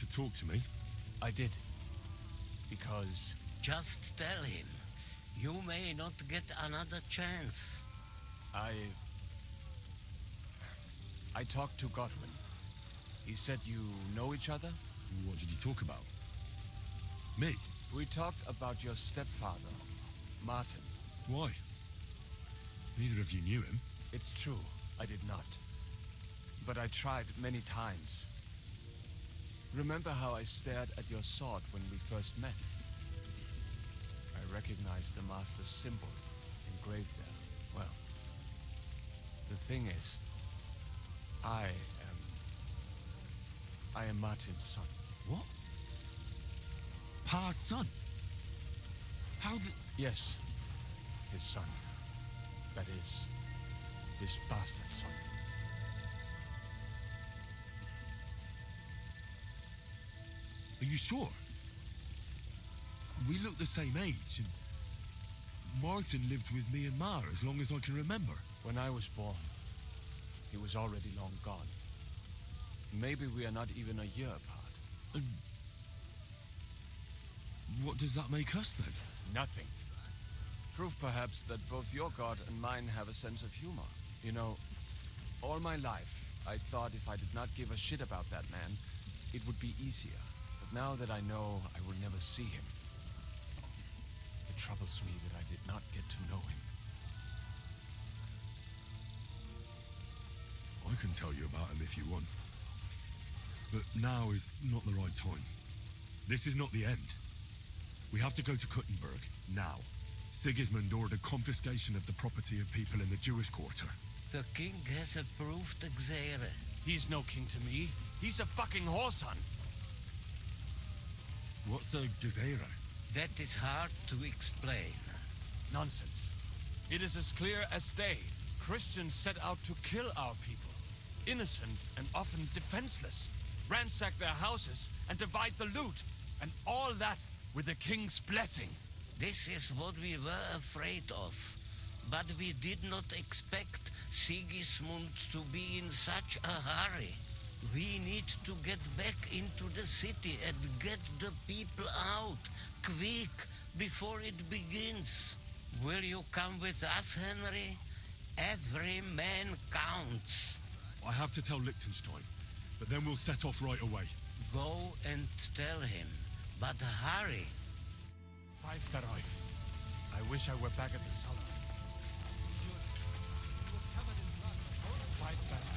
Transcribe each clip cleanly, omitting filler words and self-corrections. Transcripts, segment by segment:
to talk to me? I did. Because Just tell him. You may not get another chance. I talked to Godwin. He said you know each other? What did you talk about? Me? We talked about your stepfather, Martin. Why? Neither of you knew him. It's true, I did not. But I tried many times. Remember how I stared at your sword when we first met? I recognized the Master's symbol engraved there. Well, the thing is, I am Martin's son. What? Pa's son? How did... Yes, his son. That is, his bastard son. Are you sure? We look the same age, and Martin lived with me and Ma as long as I can remember. When I was born, he was already long gone. Maybe we are not even a year apart. And what does that make us then? Nothing. Proof perhaps that both your god and mine have a sense of humor. You know, all my life, I thought if I did not give a shit about that man, it would be easier. But now that I know I will never see him, it troubles me that I did not get to know him. I can tell you about him if you want. But now is not the right time. This is not the end. We have to go to Kuttenberg, now. Sigismund ordered confiscation of the property of people in the Jewish quarter. The king has approved Xere. He's no king to me. He's a fucking whoreson. What's a Gezerah? That is hard to explain. Nonsense. It is as clear as day. Christians set out to kill our people. Innocent and often defenseless. Ransack their houses and divide the loot. And all that with the king's blessing. This is what we were afraid of. But we did not expect Sigismund to be in such a hurry. We need to get back into the city and get the people out, quick, before it begins. Will you come with us, Henry? Every man counts. I have to tell Liechtenstein, but then we'll set off right away. Go and tell him, but hurry. Five darauf. I wish I were back at the Solomon. Five darauf.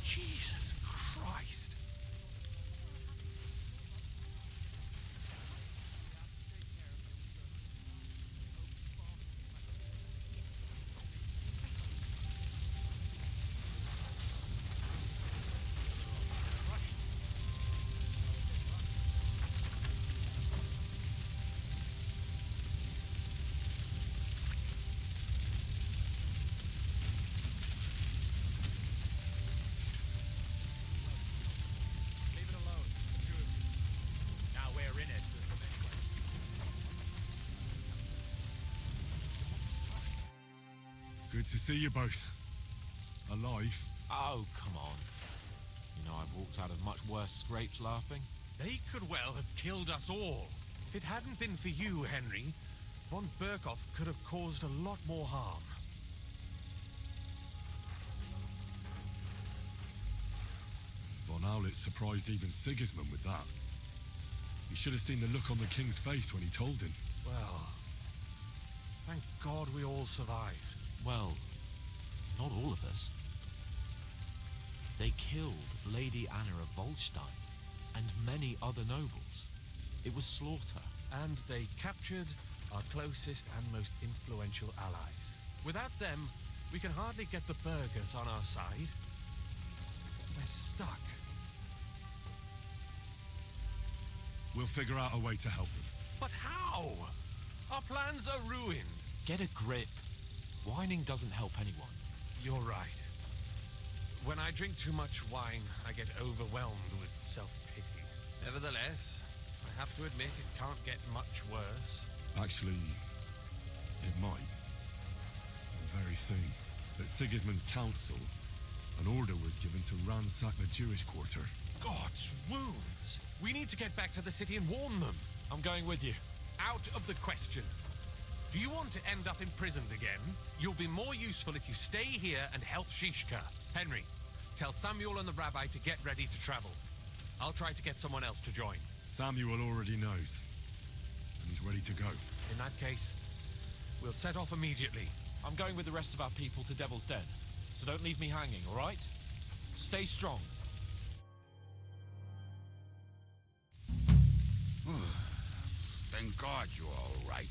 Jesus Christ. Good to see you both. Alive. Oh, come on. You know, I've walked out of much worse scrapes laughing. They could well have killed us all. If it hadn't been for you, Henry, von Berkhoff could have caused a lot more harm. Von Owlet surprised even Sigismund with that. You should have seen the look on the king's face when he told him. Well, thank God we all survived. Well, not all of us. They killed Lady Anna of Volstein and many other nobles. It was slaughter. And they captured our closest and most influential allies. Without them, we can hardly get the burghers on our side. We're stuck. We'll figure out a way to help them. But how? Our plans are ruined. Get a grip. Whining doesn't help anyone. You're right. When I drink too much wine, I get overwhelmed with self-pity. Nevertheless, I have to admit it can't get much worse. Actually, it might. Very soon. At Sigismund's council, an order was given to ransack the Jewish quarter. God's wounds! We need to get back to the city and warn them. I'm going with you. Out of the question. Do you want to end up imprisoned again? You'll be more useful if you stay here and help Shishka. Henry, tell Samuel and the rabbi to get ready to travel. I'll try to get someone else to join. Samuel already knows. And he's ready to go. In that case, we'll set off immediately. I'm going with the rest of our people to Devil's Den, so don't leave me hanging, all right? Stay strong. Thank God you're all right.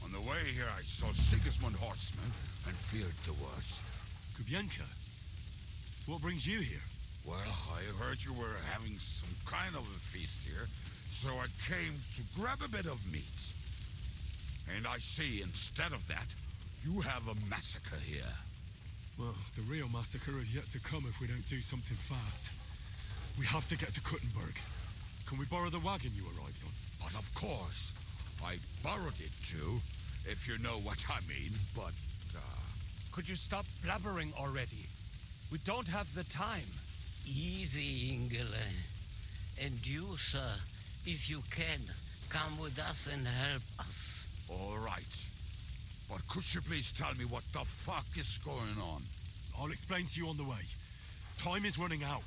On the way here, I saw Sigismund horsemen and feared the worst. Kubienka, what brings you here? Well, I heard you were having some kind of a feast here, so I came to grab a bit of meat. And I see, instead of that, you have a massacre here. Well, the real massacre is yet to come if we don't do something fast. We have to get to Kuttenberg. Can we borrow the wagon you arrived on? But of course, I borrowed it too, if you know what I mean, but, Could you stop blabbering already? We don't have the time. Easy, Ingele. And you, sir, if you can, come with us and help us. all right. But could you please tell me what the fuck is going on? I'll explain to you on the way. Time is running out.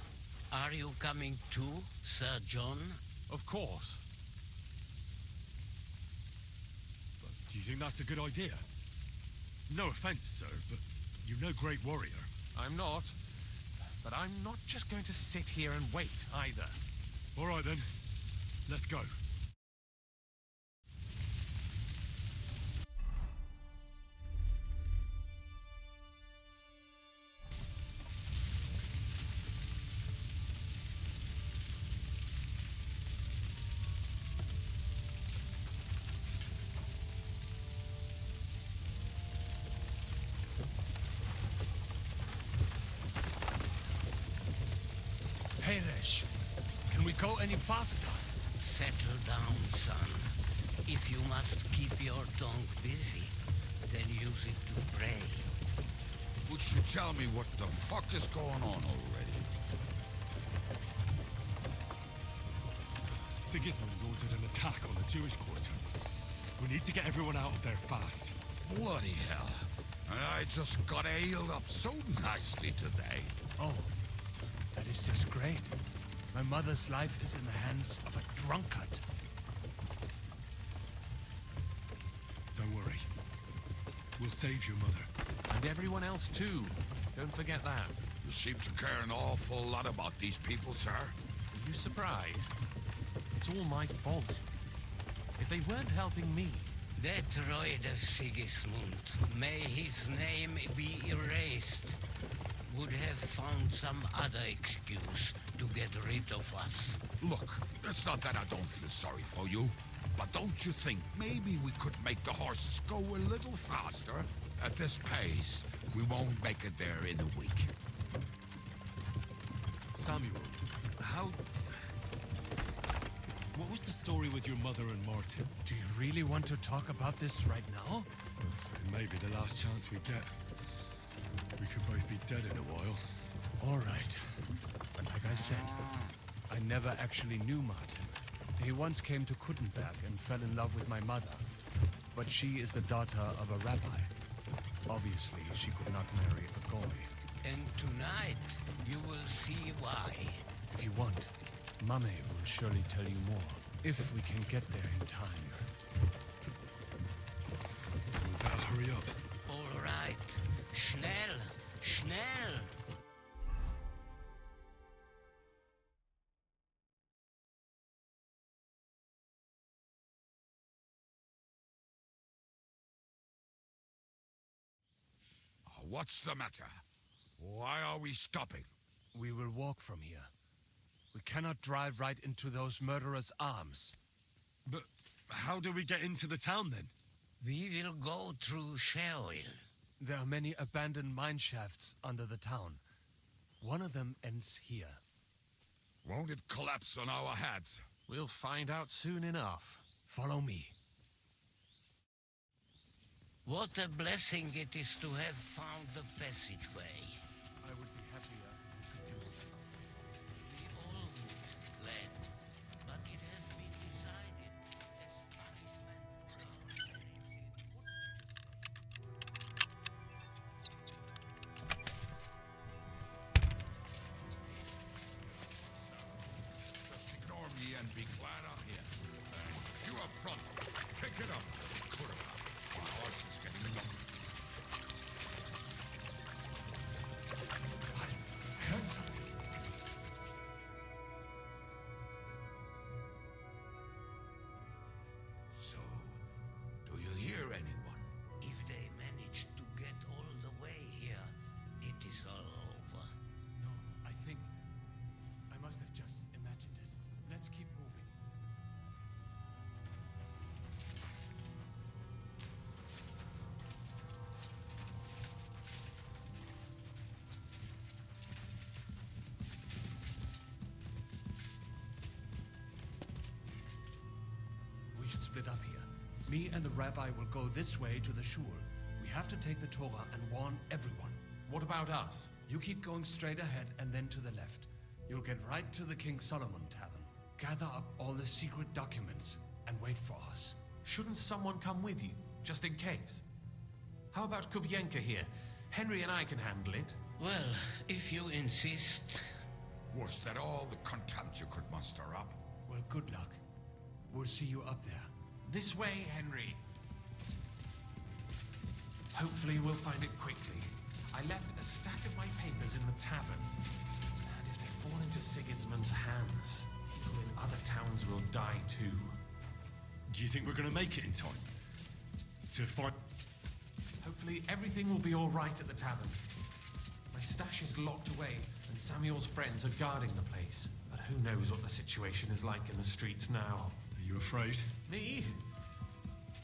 Are you coming too, Sir John? Of course. But do you think that's a good idea? No offense, sir, but you're no great warrior. I'm not. But I'm not just going to sit here and wait, either. All right, then. Let's go. Perish. Can we go any faster? Settle down, son. If you must keep your tongue busy, then use it to pray. Would you tell me what the fuck is going on already? Sigismund ordered an attack on the Jewish quarter. We need to get everyone out of there fast. Bloody hell. I just got ailed up so nicely today. Oh, that is just great. My mother's life is in the hands of a drunkard. Don't worry. We'll save your mother. And everyone else, too. Don't forget that. You seem to care an awful lot about these people, sir. Are you surprised? It's all my fault. If they weren't helping me... That droid of Sigismund, may his name be erased, would have found some other excuse to get rid of us. Look, it's not that I don't feel sorry for you, but don't you think maybe we could make the horses go a little faster? At this pace, we won't make it there in a week. Samuel, what was the story with your mother and Martin? Do you really want to talk about this right now? It may be the last chance we get. We could both be dead in a while. All right. But like I said, I never actually knew Martin. He once came to Kuttenberg and fell in love with my mother. But she is the daughter of a rabbi. Obviously, she could not marry a goy. And tonight, you will see why. If you want, Mame will surely tell you more. If we can get there in time. We better hurry up. All right. Schnell, schnell. What's the matter? Why are we stopping? We will walk from here. We cannot drive right into those murderers' arms. But how do we get into the town then? We will go through Sheol. There are many abandoned mine shafts under the town. One of them ends here. Won't it collapse on our heads? We'll find out soon enough. Follow me. What a blessing it is to have found the passageway. I would be happier if we could do it. We all would, lad. But it has been decided as punishment for our very Just ignore me and be glad I'm here. You up front, pick it up. Kurva. My horse is getting low. What? I heard something. So, do you hear anyone? If they manage to get all the way here, it is all over. No, I think I must have just imagined it. Let's keep moving. We should split up here. Me and the rabbi will go this way to the shul. We have to take the Torah and warn everyone. What about us? You keep going straight ahead and then to the left. You'll get right to the King Solomon Tavern. Gather up all the secret documents and wait for us. Shouldn't someone come with you, just in case? How about Kubienka here? Henry and I can handle it. Well, if you insist. Was that all the contempt you could muster up? Well, good luck. We'll see you up there. This way, Henry. Hopefully we'll find it quickly. I left a stack of my papers in the tavern. And if they fall into Sigismund's hands, people in other towns will die too. Do you think we're gonna make it in time? To find... Hopefully everything will be all right at the tavern. My stash is locked away, and Samuel's friends are guarding the place. But who knows what the situation is like in the streets now? Are you afraid? Me?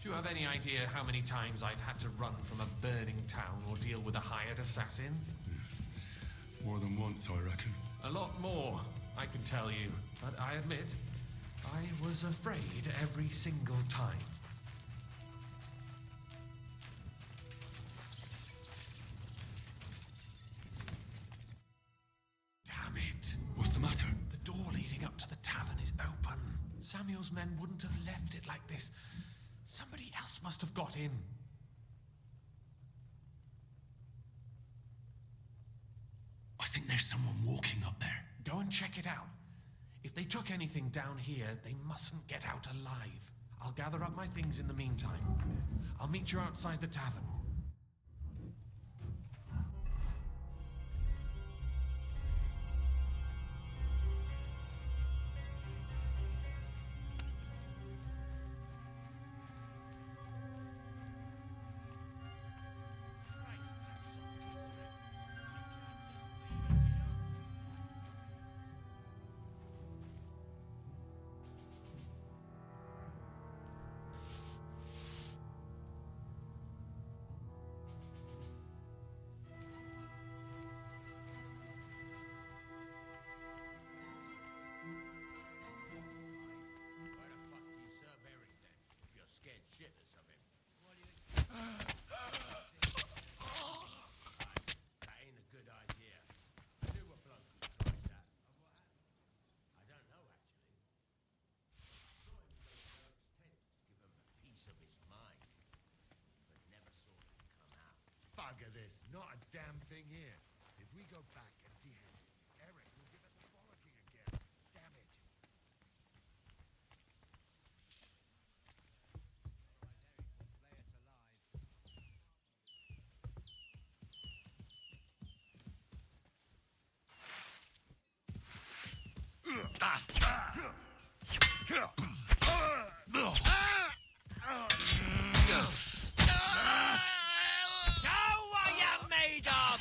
Do you have any idea how many times I've had to run from a burning town or deal with a hired assassin? More than once, I reckon. A lot more, I can tell you. But I admit, I was afraid every single time. Damn it. What's the matter? The door leading up to the tavern is open. Samuel's men wouldn't have left it like this. Somebody else must have got in. I think there's someone walking up there. Go and check it out. If they took anything down here, they mustn't get out alive. I'll gather up my things in the meantime. I'll meet you outside the tavern. There's not a damn thing here. If we go back empty-handed, Eric will give it the bollocking again. Damn it. Show what you're made of!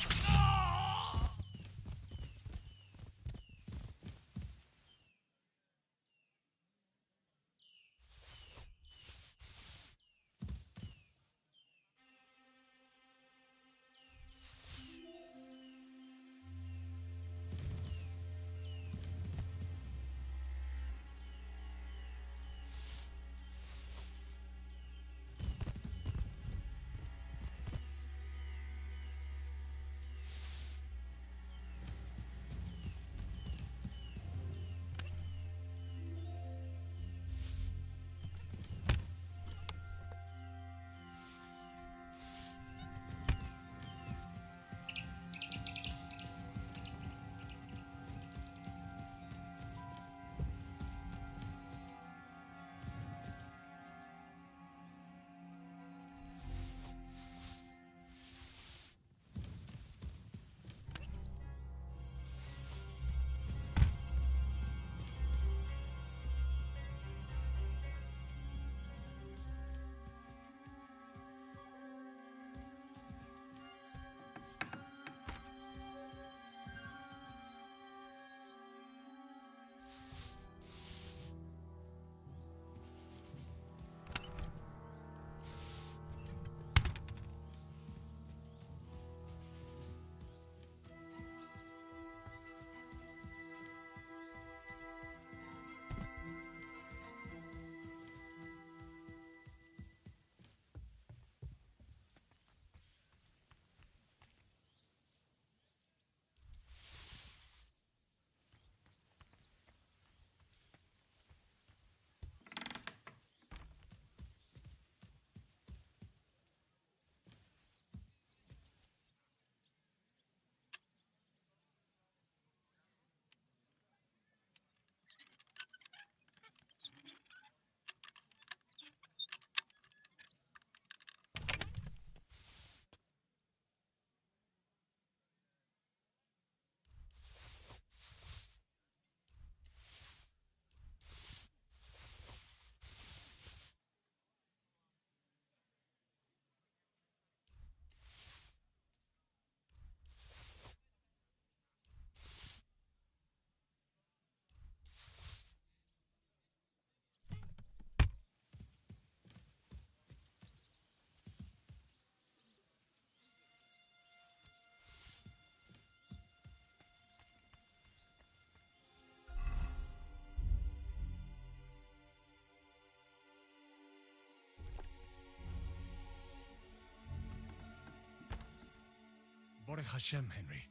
Baruch Hashem, Henry.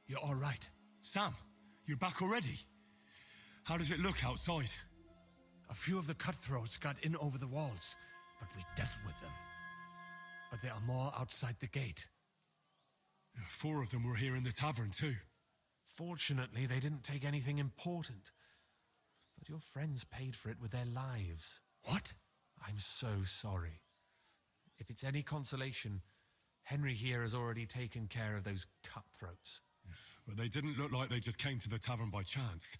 You're all right. Sam, you're back already? How does it look outside? A few of the cutthroats got in over the walls, but we dealt with them. But there are more outside the gate. 4 of them were here in the tavern too. Fortunately, they didn't take anything important. But your friends paid for it with their lives. What? I'm so sorry. If it's any consolation, Henry here has already taken care of those cutthroats. But they didn't look like they just came to the tavern by chance.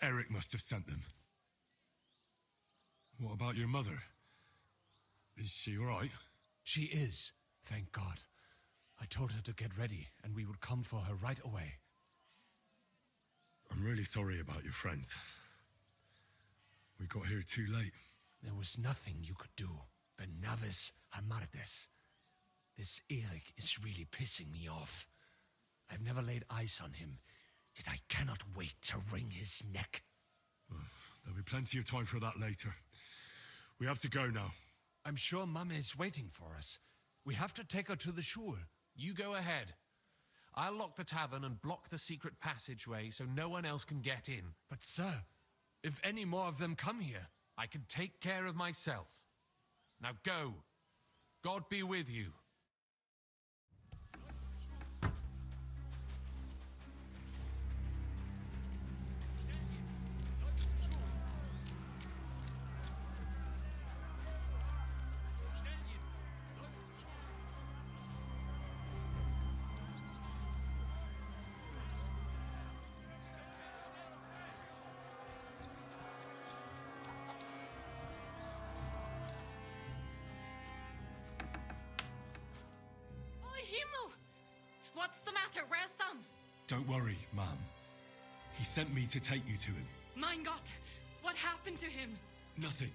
Eric must have sent them. What about your mother? Is she all right? She is, thank God. I told her to get ready, and we would come for her right away. I'm really sorry about your friends. We got here too late. There was nothing you could do. Benavis Hamardes. This Eric is really pissing me off. I've never laid eyes on him, yet I cannot wait to wring his neck. There'll be plenty of time for that later. We have to go now. I'm sure Mama is waiting for us. We have to take her to the shul. You go ahead. I'll lock the tavern and block the secret passageway so no one else can get in. But sir, if any more of them come here... I can take care of myself. Now go. God be with you. Don't worry, ma'am. He sent me to take you to him. Mein Gott, what happened to him? Nothing.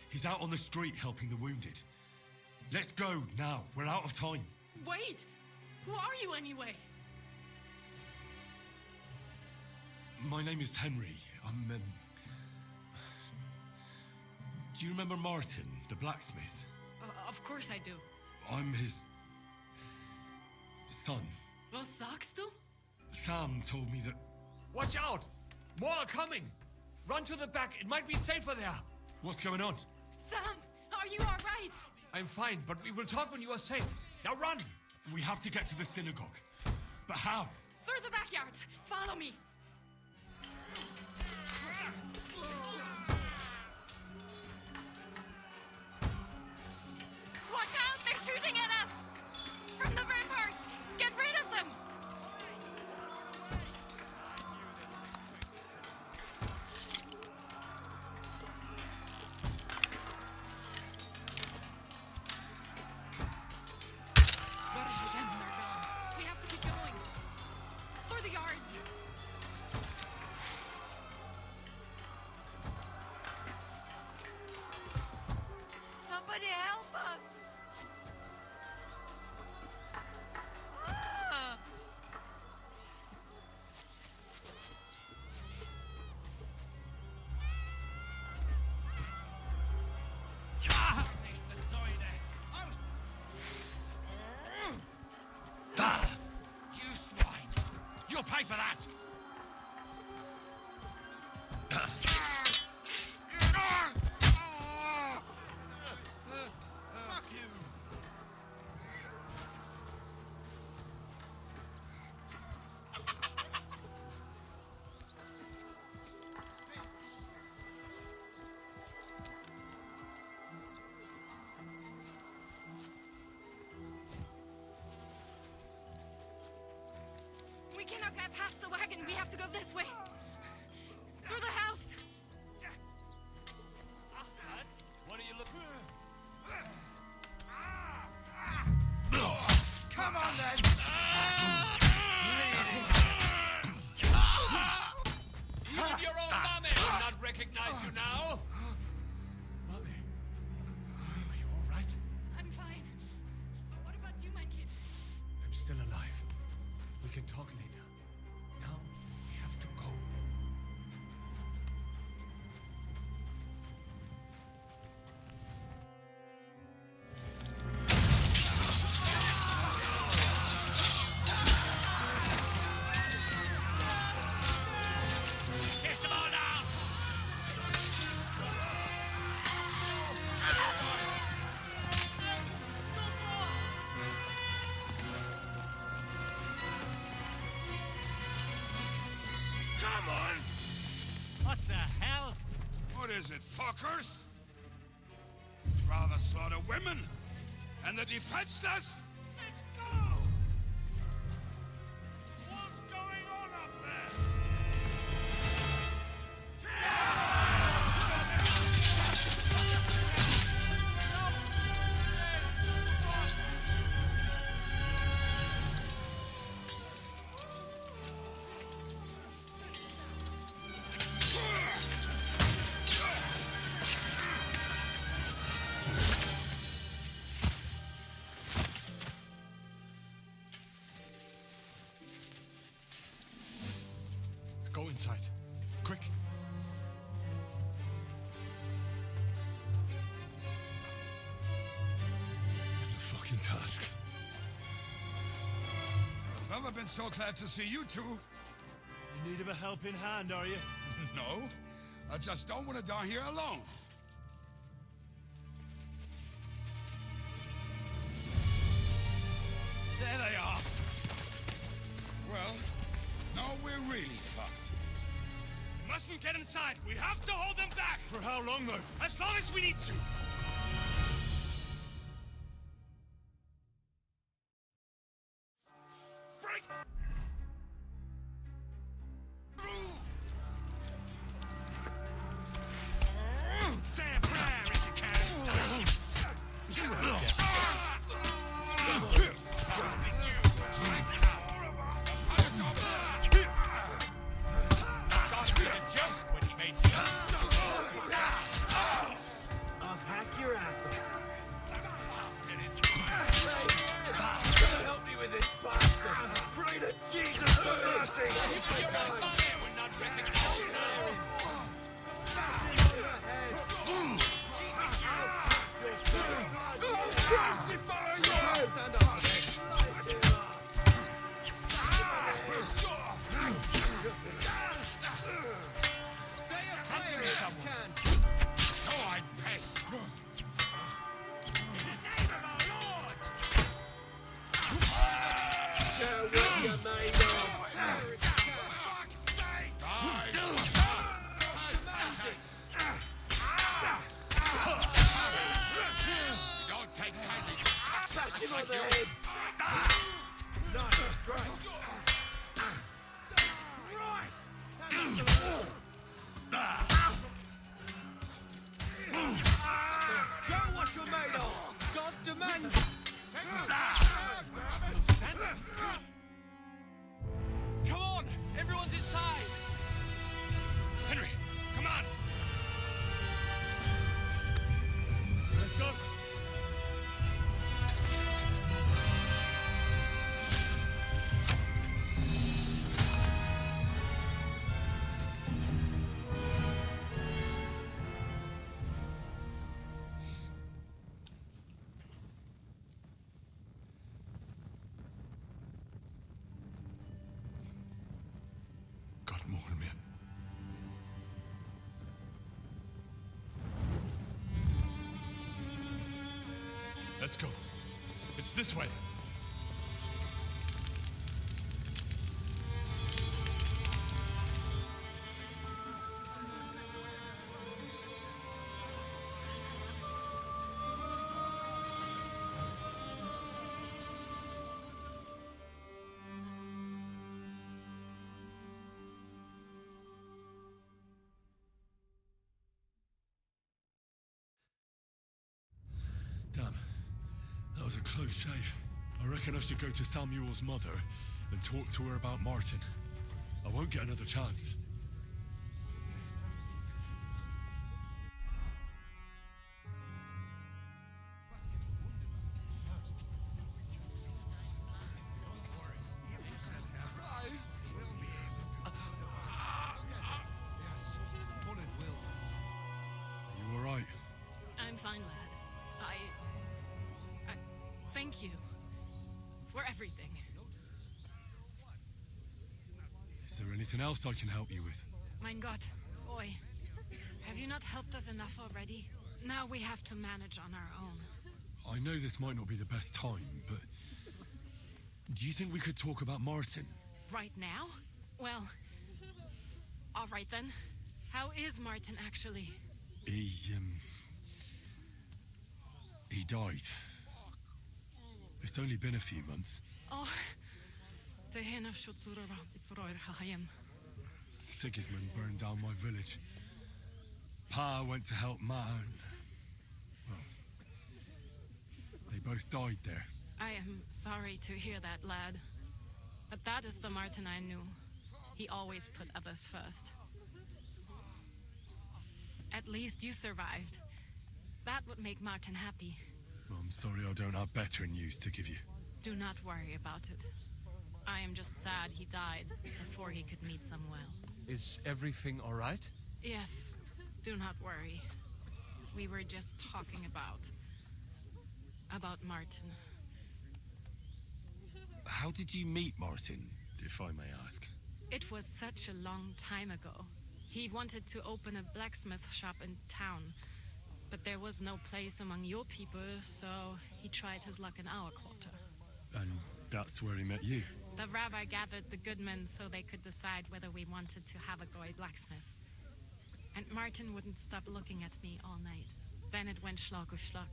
He's out on the street helping the wounded. Let's go now. We're out of time. Wait, who are you anyway? My name is Henry. Do you remember Martin, the blacksmith? Of course I do. I'm his son. Was sagst du? Sam told me that... Watch out! More are coming! Run to the back, it might be safer there. What's going on? Sam, are you all right? I'm fine, but we will talk when you are safe. Now run! We have to get to the synagogue. But how? Through the backyards. Follow me. Watch out! They're shooting at us! From the ramparts! Get rid of them! They're gone. We have to keep going. Through the yards. Somebody help us! Ah! You swine! You'll pay for that! Fuck you! We cannot get past the wagon. We have to go this way. Through the house. What are you looking Come on then! You and your own mommy will not recognize you now! Mommy, are you alright? I'm fine. But what about you, my kid? I'm still alive. We can talk later. Now, we have to go. Kiss them all down! Come on! What the hell? What is it, fuckers? Rather slaughter women and the defenseless? Let's go! What's going on up there? Go inside. Quick. To the fucking task. I've never been so glad to see you two. In need of a helping hand, are you? No, I just don't want to die here alone. There they are. Well, now we're really fucked. Mustn't get inside. We have to hold them back. For how long, though? As long as we need to. Break through. Stand proud if you can. Stopping you. Right now. Come on! Everyone's inside! Henry, come on! Let's go. God mogen meer. Let's go. It's this way. Damn. That was a close shave. I reckon I should go to Samuel's mother and talk to her about Martin. I won't get another chance. Are you alright? I'm fine, lad. I thank you for everything. Is there anything else I can help you with? Mein Gott, boy. Have you not helped us enough already? Now we have to manage on our own. I know this might not be the best time, but do you think we could talk about Martin? Right now? Well, all right then. How is Martin actually? He died. It's only been a few months. Oh, the hen of Shutsura, it's Royal Sigismund burned down my village. Pa went to help Ma and... well, they both died there. I am sorry to hear that, lad. But that is the Martin I knew. He always put others first. At least you survived. That would make Martin happy. I'm sorry I don't have better news to give you. Do not worry about it. I am just sad he died before he could meet Samuel. Is everything all right? Yes, do not worry. We were just talking about Martin. How did you meet Martin, if I may ask? It was such a long time ago. He wanted to open a blacksmith shop in town, but there was no place among your people, so he tried his luck in our quarter. And that's where he met you? The rabbi gathered the good men so they could decide whether we wanted to have a goy blacksmith. And Martin wouldn't stop looking at me all night. Then it went schlag auf schlag.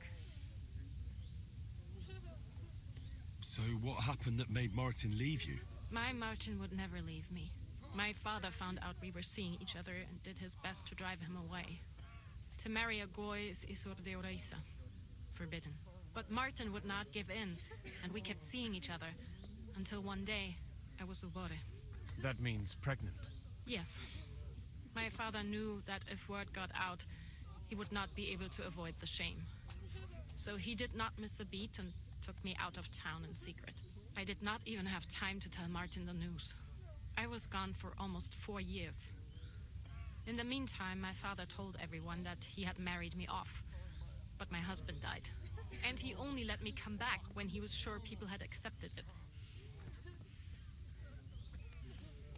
So what happened that made Martin leave you? My Martin would never leave me. My father found out we were seeing each other and did his best to drive him away. To marry a goy is isur deoraisa, forbidden. But Martin would not give in, and we kept seeing each other, until one day I was ubore. That means pregnant. Yes. My father knew that if word got out, he would not be able to avoid the shame. So he did not miss a beat and took me out of town in secret. I did not even have time to tell Martin the news. I was gone for almost 4 years. In the meantime, my father told everyone that he had married me off. But my husband died. And he only let me come back when he was sure people had accepted it.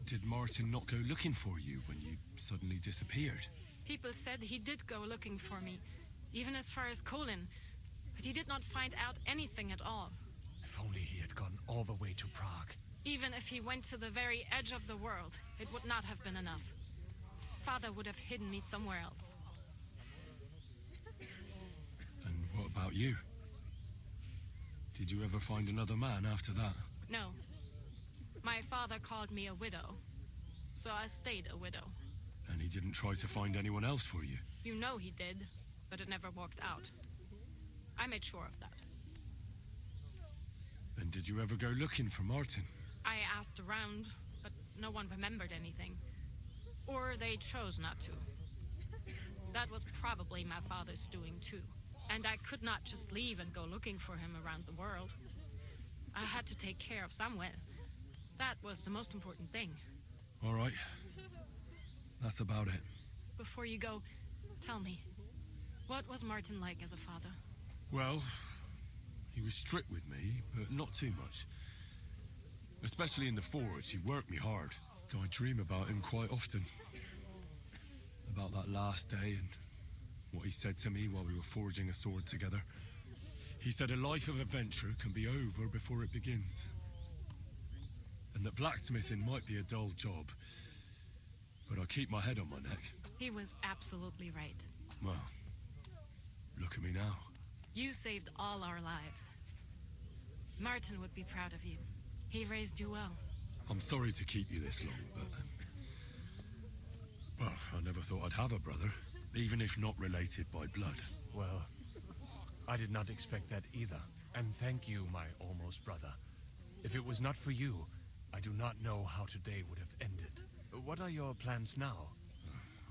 Did Martin not go looking for you when you suddenly disappeared? People said he did go looking for me, even as far as Colin. But he did not find out anything at all. If only he had gone all the way to Prague. Even if he went to the very edge of the world, it would not have been enough. Father would have hidden me somewhere else. And what about you? Did you ever find another man after that? No. My father called me a widow, so I stayed a widow. And he didn't try to find anyone else for you? You know he did, but it never worked out. I made sure of that. And did you ever go looking for Martin? I asked around, but no one remembered anything. Or they chose not to. That was probably my father's doing too. And I could not just leave and go looking for him around the world. I had to take care of Samuel. That was the most important thing. All right. That's about it. Before you go, tell me, what was Martin like as a father? Well, he was strict with me, but not too much. Especially in the forge, he worked me hard. I dream about him quite often. About that last day and what he said to me while we were forging a sword together. He said a life of adventure can be over before it begins. And that blacksmithing might be a dull job, but I keep my head on my neck. He was absolutely right. Well, look at me now. You saved all our lives. Martin would be proud of you. He raised you well. I'm sorry to keep you this long, but... well, I never thought I'd have a brother, even if not related by blood. Well, I did not expect that either. And thank you, my almost brother. If it was not for you, I do not know how today would have ended. What are your plans now?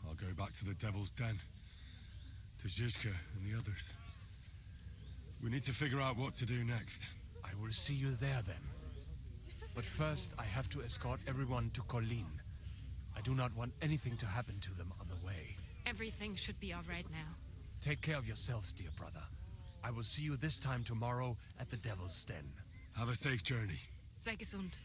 I'll go back to the Devil's Den, to Zizka and the others. We need to figure out what to do next. I will see you there then. But first, I have to escort everyone to Colleen. I do not want anything to happen to them on the way. Everything should be all right now. Take care of yourselves, dear brother. I will see you this time tomorrow at the Devil's Den. Have a safe journey. Sei gesund.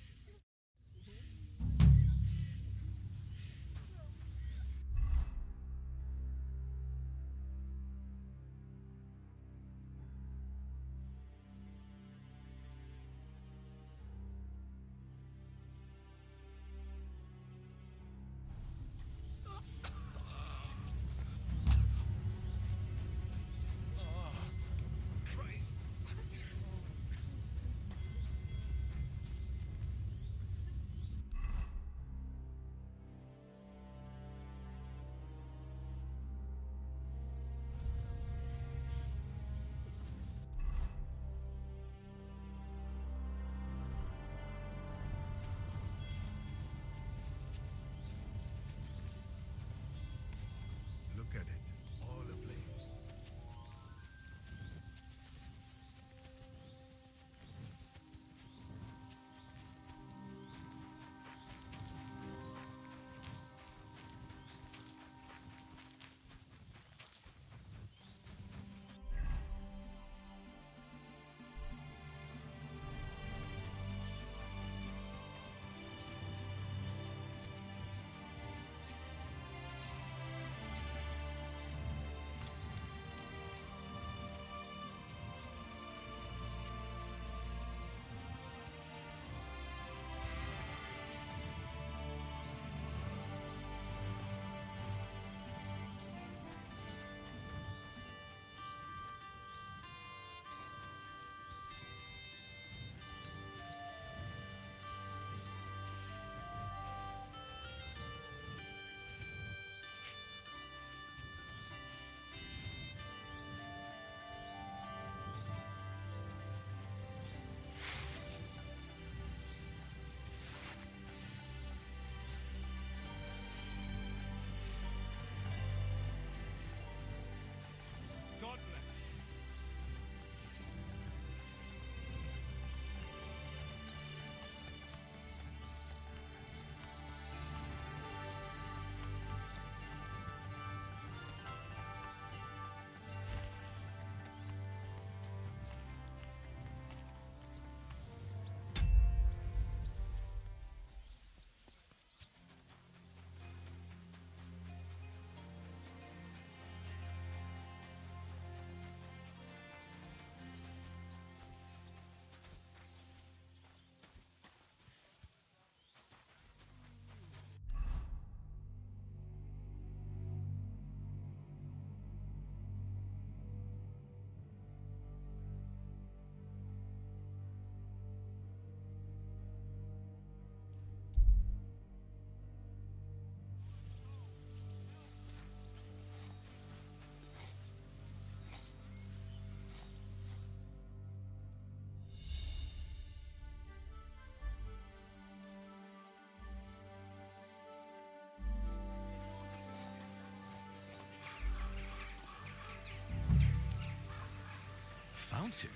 fountain?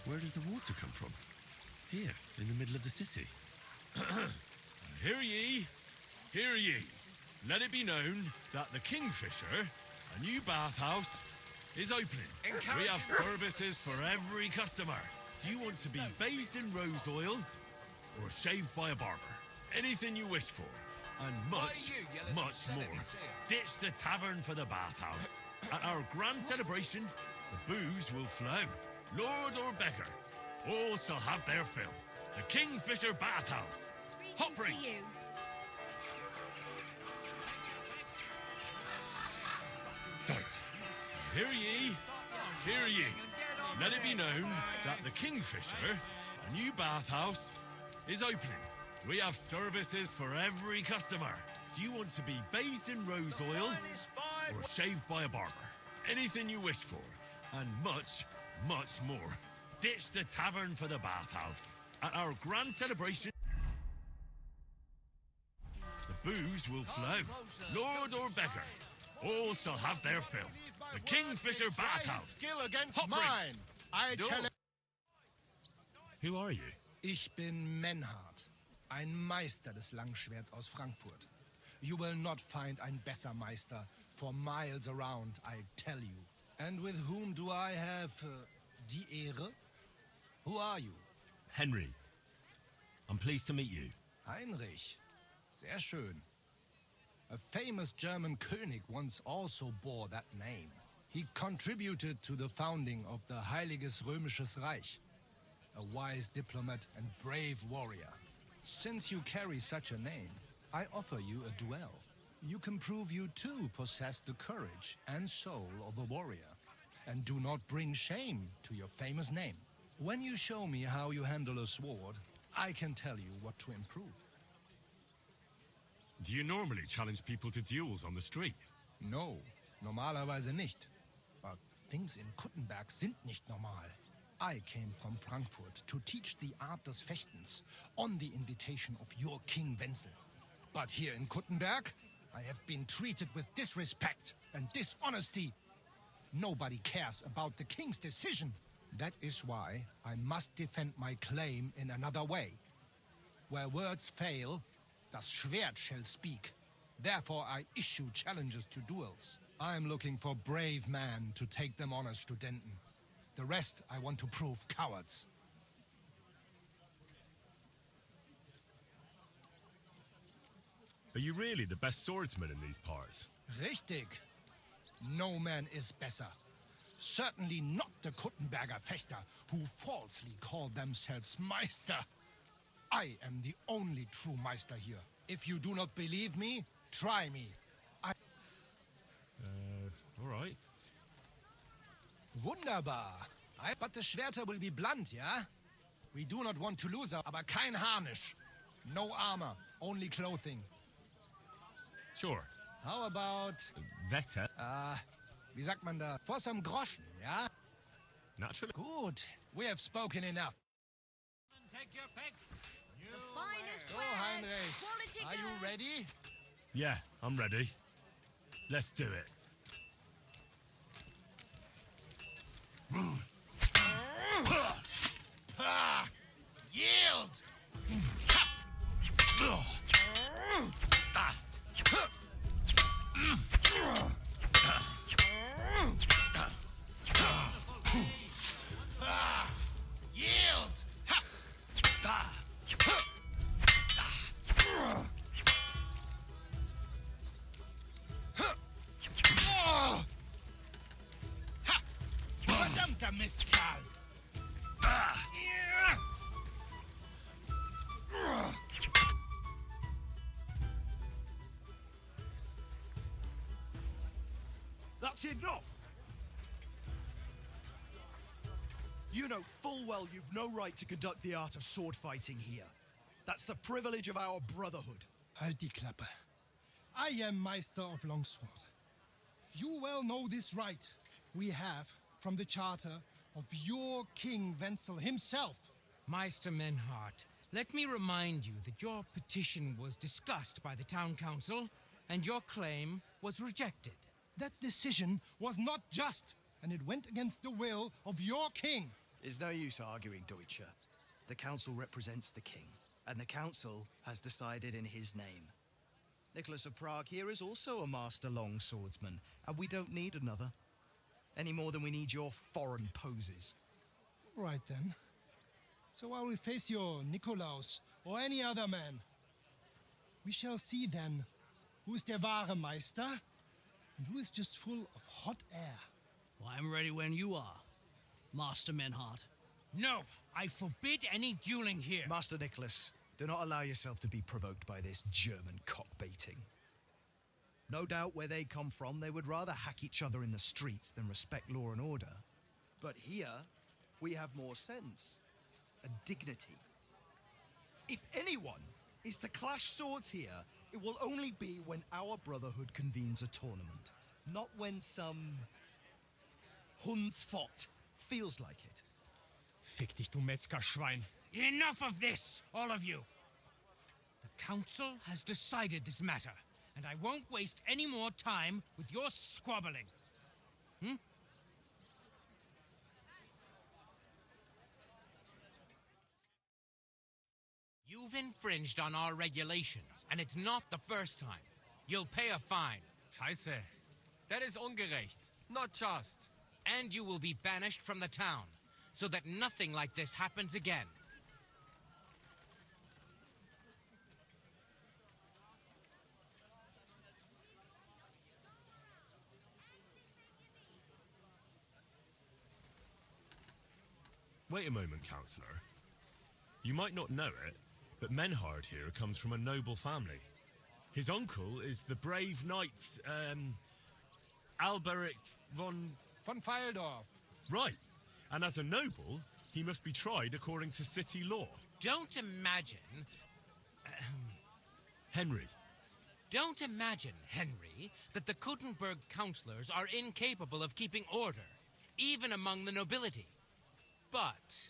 Where does the water come from? Here, in the middle of the city. Hear ye! Hear ye! Let it be known that the Kingfisher, a new bathhouse, is opening. We have services for every customer. Do you want to be bathed in rose oil or shaved by a barber? Anything you wish for, and much, much more. Ditch the tavern for the bathhouse. At our grand celebration, the booze will flow. Lord or beggar, all shall have their fill. The Kingfisher Bathhouse. Hot Greetings drink. to you. So, hear ye, hear ye. Let it be known that the Kingfisher, a new bathhouse, is opening. We have services for every customer. Do you want to be bathed in rose oil or shaved by a barber? Anything you wish for, and much, much more. Ditch the tavern for the bathhouse. At our grand celebration, the booze will flow. Lord or beggar, all shall have their fill. The Kingfisher Bathhouse. Skill against Hot drink. mine. I challenge. Who are you? Ich bin Menhard, ein Meister des Langschwerts aus Frankfurt. You will not find ein besser Meister for miles around, I tell you. And with whom do I have die Ehre? Who are you? Henry. I'm pleased to meet you. Heinrich. Sehr schön. A famous German König once also bore that name. He contributed to the founding of the Heiliges Römisches Reich. A wise diplomat and brave warrior. Since you carry such a name, I offer you a duel. You can prove you too possess the courage and soul of a warrior, and do not bring shame to your famous name. When you show me how you handle a sword, I can tell you what to improve. Do you normally challenge people to duels on the street? No, normalerweise nicht. But things in Kuttenberg sind nicht normal. I came from Frankfurt to teach the art des Fechtens on the invitation of your King Wenzel. But here in Kuttenberg, I have been treated with disrespect and dishonesty. Nobody cares about the king's decision. That is why I must defend my claim in another way. Where words fail, das Schwert shall speak. Therefore I issue challenges to duels. I am looking for brave men to take them on as Studenten. The rest I want to prove cowards. Are you really the best swordsman in these parts? Richtig. No man is besser. Certainly not the Kuttenberger Fechter, who falsely call themselves Meister. I am the only true Meister here. If you do not believe me, try me. All right. Wunderbar. But the Schwerter will be blunt, yeah? We do not want to lose, aber kein Harnisch. No armor, only clothing. Sure. How about, Wetter? wie sagt man da? For some Groschen, ja? Naturally. Good. We have spoken enough. Take your pick. The finest So, wares, Heinrich, quality are you goods. ready? Yeah, I'm ready. Let's do it. Yield! Yield! Verdammter Mistkerl! That's enough! You know full well you've no right to conduct the art of sword fighting here. That's the privilege of our brotherhood. Halt die Klappe. I am Meister of Longsword. You well know this right we have from the charter of your King Wenzel himself. Meister Menhart, let me remind you that your petition was discussed by the town council and your claim was rejected. That decision was not just. and it went against the will of your king. It's no use arguing, Deutscher. The council represents the king, and the council has decided in his name. Nicholas of Prague here is also a master longswordsman, and we don't need another. Any more than we need your foreign poses. Right then. So I will face your Nikolaus or any other man. We shall see then who is der wahre Meister and who is just full of hot air. Well, I'm ready when you are, Master Menhart. No, I forbid any dueling here. Master Nicholas, do not allow yourself to be provoked by this German cock-baiting. No doubt where they come from, they would rather hack each other in the streets than respect law and order. But here, we have more sense and dignity. If anyone is to clash swords here, it will only be when our brotherhood convenes a tournament, not when some Hundsfott feels like it. Fick dich, du Metzgerschwein. Enough of this, all of you. The council has decided this matter, and I won't waste any more time with your squabbling. You've infringed on our regulations, and it's not the first time. You'll pay a fine. Scheiße. That is ungerecht. Not just. And you will be banished from the town, so that nothing like this happens again. Wait a moment, Counselor. You might not know it, but Menhard here comes from a noble family. His uncle is the brave knight, Alberic von Feildorf. Right. And as a noble, he must be tried according to city law. Don't imagine... Henry. Don't imagine, Henry, that the Kuttenberg councillors are incapable of keeping order, even among the nobility. But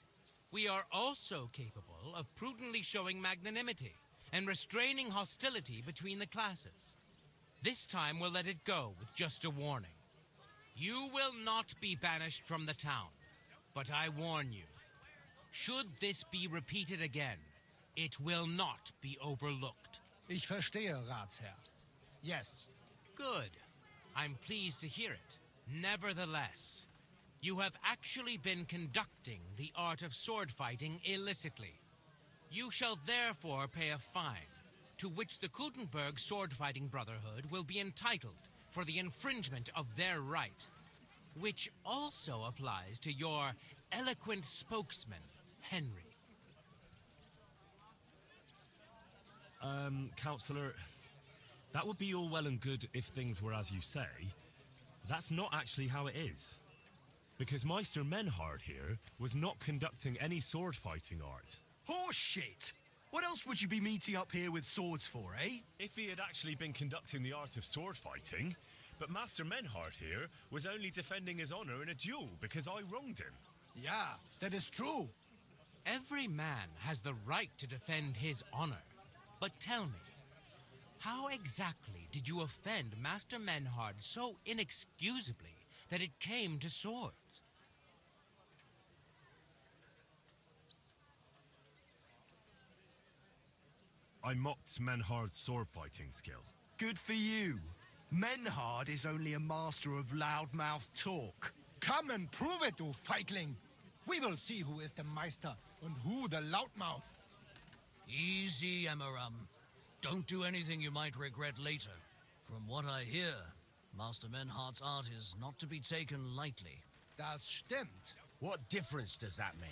we are also capable of prudently showing magnanimity and restraining hostility between the classes. This time we'll let it go with just a warning. You will not be banished from the town, but I warn you, should this be repeated again, it will not be overlooked. Ich verstehe, Ratsherr. Yes. Good. I'm pleased to hear it. Nevertheless, you have actually been conducting the art of sword fighting illicitly. You shall therefore pay a fine, to which the Kuttenberg Sword Fighting Brotherhood will be entitled for the infringement of their right, which also applies to your eloquent spokesman, Henry. Counselor, that would be all well and good if things were as you say. That's not actually how it is. Because Meister Menhard here was not conducting any sword fighting art. Horseshit! What else would you be meeting up here with swords for, eh? If he had actually been conducting the art of sword fighting, but Master Menhard here was only defending his honor in a duel because I wronged him. Yeah, that is true. Every man has the right to defend his honor. But tell me, how exactly did you offend Master Menhard so inexcusably that it came to swords? I mocked Menhard's sword fighting skill. Good for you. Menhard is only a master of loudmouth talk. Come and prove it, du Feigling. We will see who is the Meister and who the loudmouth. Easy, Emmeram. Don't do anything you might regret later. From what I hear, Master Menhard's art is not to be taken lightly. Das stimmt. What difference does that make?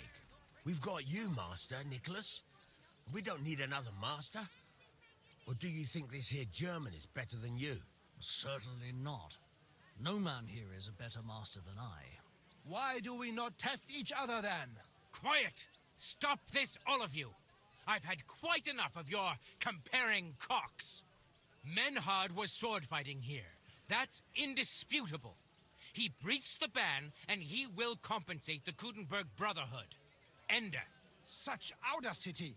We've got you, Master, Nicholas. We don't need another master. Or do you think this here German is better than you? Certainly not. No man here is a better master than I. Why do we not test each other then? Quiet! Stop this, all of you! I've had quite enough of your comparing cocks. Menhard was sword fighting here. That's indisputable. He breached the ban, and he will compensate the Kuttenberg Brotherhood. Ende. Such audacity!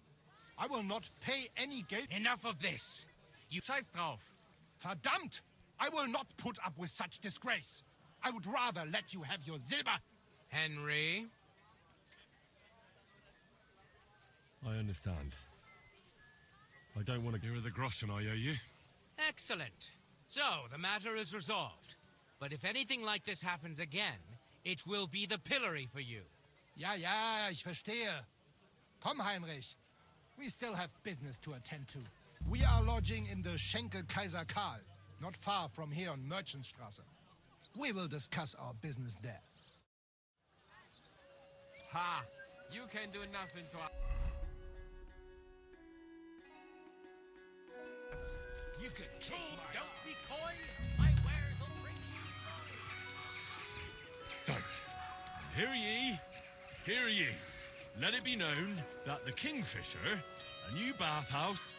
I will not pay any Geld. Enough of this. You Scheiß drauf. Verdammt! I will not put up with such disgrace. I would rather let you have your silver. Henry? I understand. I don't want to give her the groschen I owe you. Excellent. So, the matter is resolved. But if anything like this happens again, it will be the pillory for you. Ja, ja, ich verstehe. Komm, Heinrich. We still have business to attend to. We are lodging in the Schenke Kaiser Karl, not far from here on Merchantstraße. We will discuss our business there. Ha! You can do nothing to us. You could kiss my... Don't be coy. My wares will bring you. So, hear ye. Let it be known that the Kingfisher, a new bathhouse,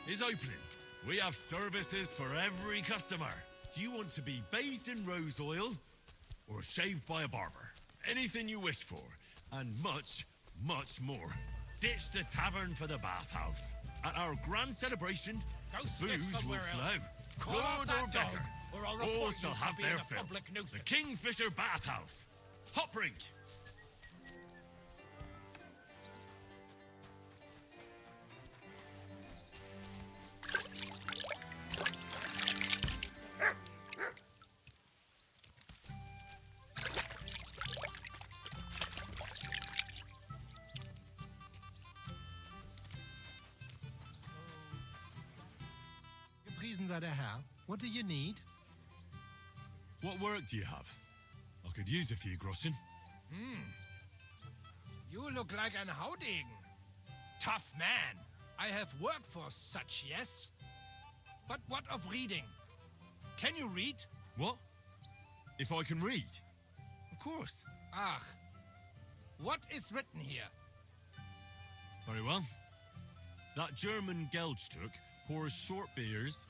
is opening. We have services for every customer. Do you want to be bathed in rose oil or shaved by a barber? Anything you wish for, and much, much more. Ditch the tavern for the bathhouse. At our grand celebration, Go the sniff booze will somewhere flow. else. Call off Good that or dog, better. or I'll All report shall you for have being their a fill. public nuisance. The Kingfisher Bathhouse. Hop rink. Gepriesen sei der Herr. What do you need? What work do you have? I could use a few groschen. You look like an Haudegen. Tough man. I have work for such, yes? But what of reading? Can you read? What? If I can read? Of course. Ach. What is written here? Very well. That German Geldstück pours short beers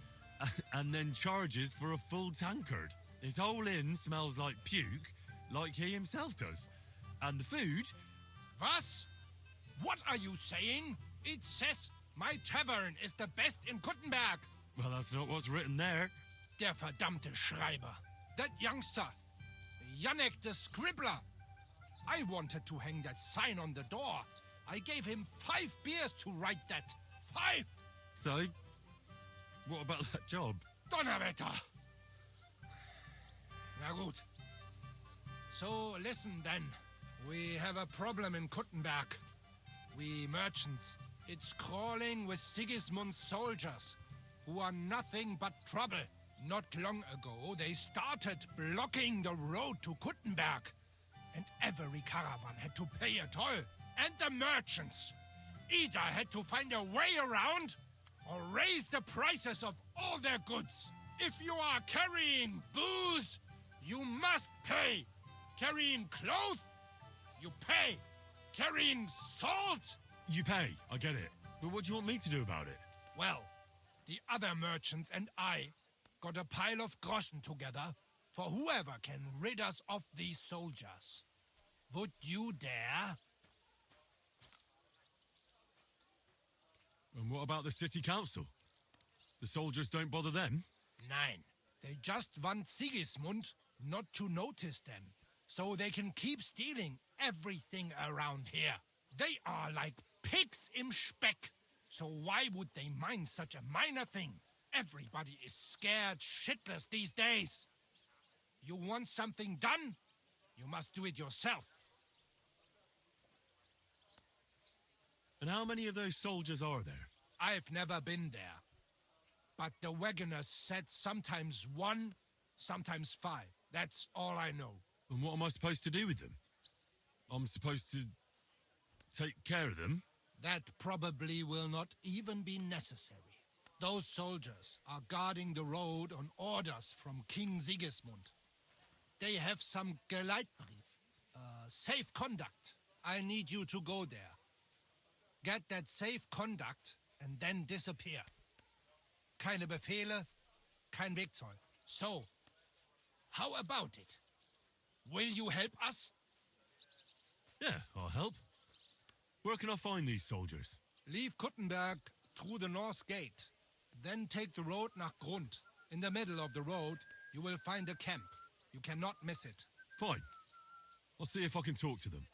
and then charges for a full tankard. His whole inn smells like puke, like he himself does. And the food... Was? What are you saying? It says my tavern is the best in Kuttenberg. Well, that's not what's written there. Der verdammte Schreiber. That youngster. Janek the Scribbler. I wanted to hang that sign on the door. I gave him 5 beers to write that. 5! So, what about that job? Donnerwetter! Na gut. So, listen then. We have a problem in Kuttenberg. We merchants. It's crawling with Sigismund's soldiers, who are nothing but trouble. Not long ago, they started blocking the road to Kuttenberg. And every caravan had to pay a toll. And the merchants either had to find a way around or raise the prices of all their goods. If you are carrying booze, you must pay. Carrying clothes, you pay. Carrying salt, You pay, I get it. But what do you want me to do about it? well, the other merchants and I got a pile of groschen together for whoever can rid us of these soldiers. Would you dare? And what about the city council? The soldiers don't bother them? Nein. They just want Sigismund not to notice them, so they can keep stealing everything around here. They are like pigs im Speck. So why would they mind such a minor thing? Everybody is scared shitless these days. You want something done? You must do it yourself. And how many of those soldiers are there? I've never been there. But the wagoners said sometimes 1, sometimes 5. That's all I know. And what am I supposed to do with them? I'm supposed to take care of them? That probably will not even be necessary. Those soldiers are guarding the road on orders from King Sigismund. They have some Geleitbrief, safe conduct. I need you to go there. Get that safe conduct and then disappear. Keine Befehle, kein Wegzoll. So, how about it? Will you help us? Yeah, I'll help. Where can I find these soldiers? Leave Kuttenberg through the north gate. Then take the road nach Grund. In the middle of the road, you will find a camp. You cannot miss it. Fine. I'll see if I can talk to them.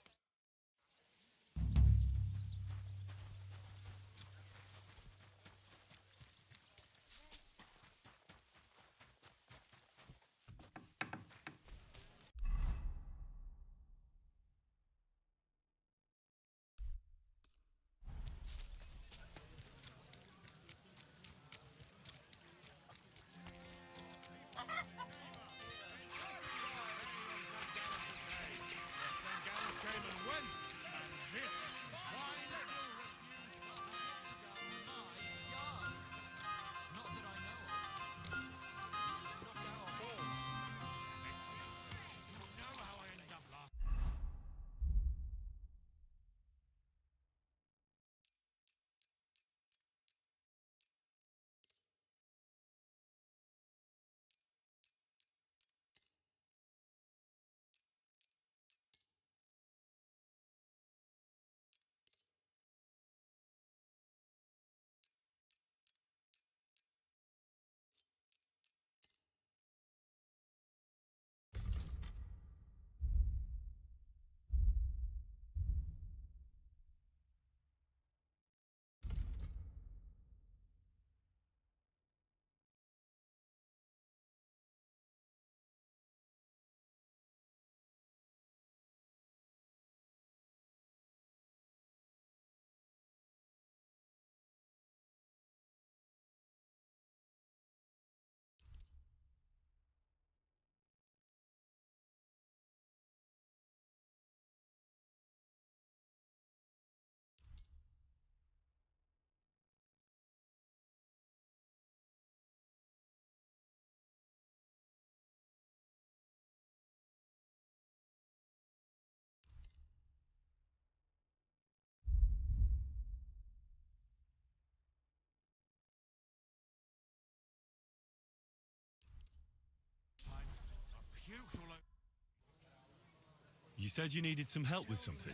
You said you needed some help with something.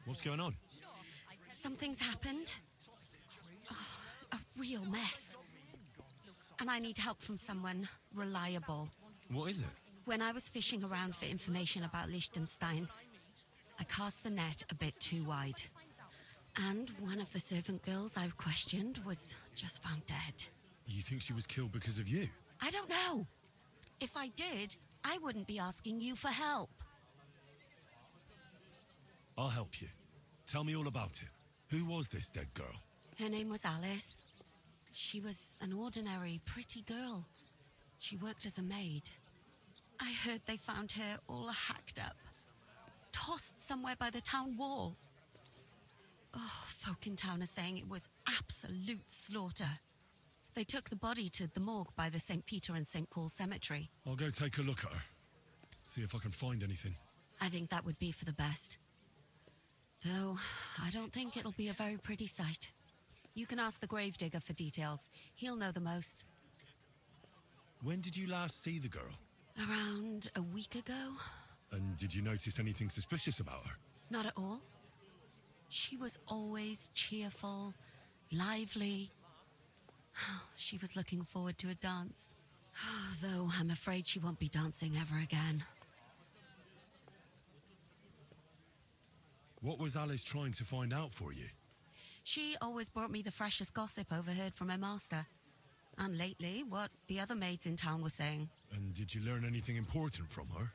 What's going on? Something's happened. Oh, a real mess. And I need help from someone reliable. What is it? When I was fishing around for information about Liechtenstein, I cast the net a bit too wide. And one of the servant girls I questioned was just found dead. You think she was killed because of you? I don't know. If I did, I wouldn't be asking you for help. I'll help you. Tell me all about it. Who was this dead girl? Her name was Alice. She was an ordinary, pretty girl. She worked as a maid. I heard they found her all hacked up, tossed somewhere by the town wall. Oh, folk in town are saying it was absolute slaughter. They took the body to the morgue by the St. Peter and St. Paul cemetery. I'll go take a look at her. See if I can find anything. I think that would be for the best. Though, I don't think it'll be a very pretty sight. You can ask the gravedigger for details. He'll know the most. When did you last see the girl? Around a week ago? And did you notice anything suspicious about her? Not at all. She was always cheerful, lively. She was looking forward to a dance. Though I'm afraid she won't be dancing ever again. What was Alice trying to find out for you? She always brought me the freshest gossip overheard from her master. And lately, what the other maids in town were saying. And did you learn anything important from her?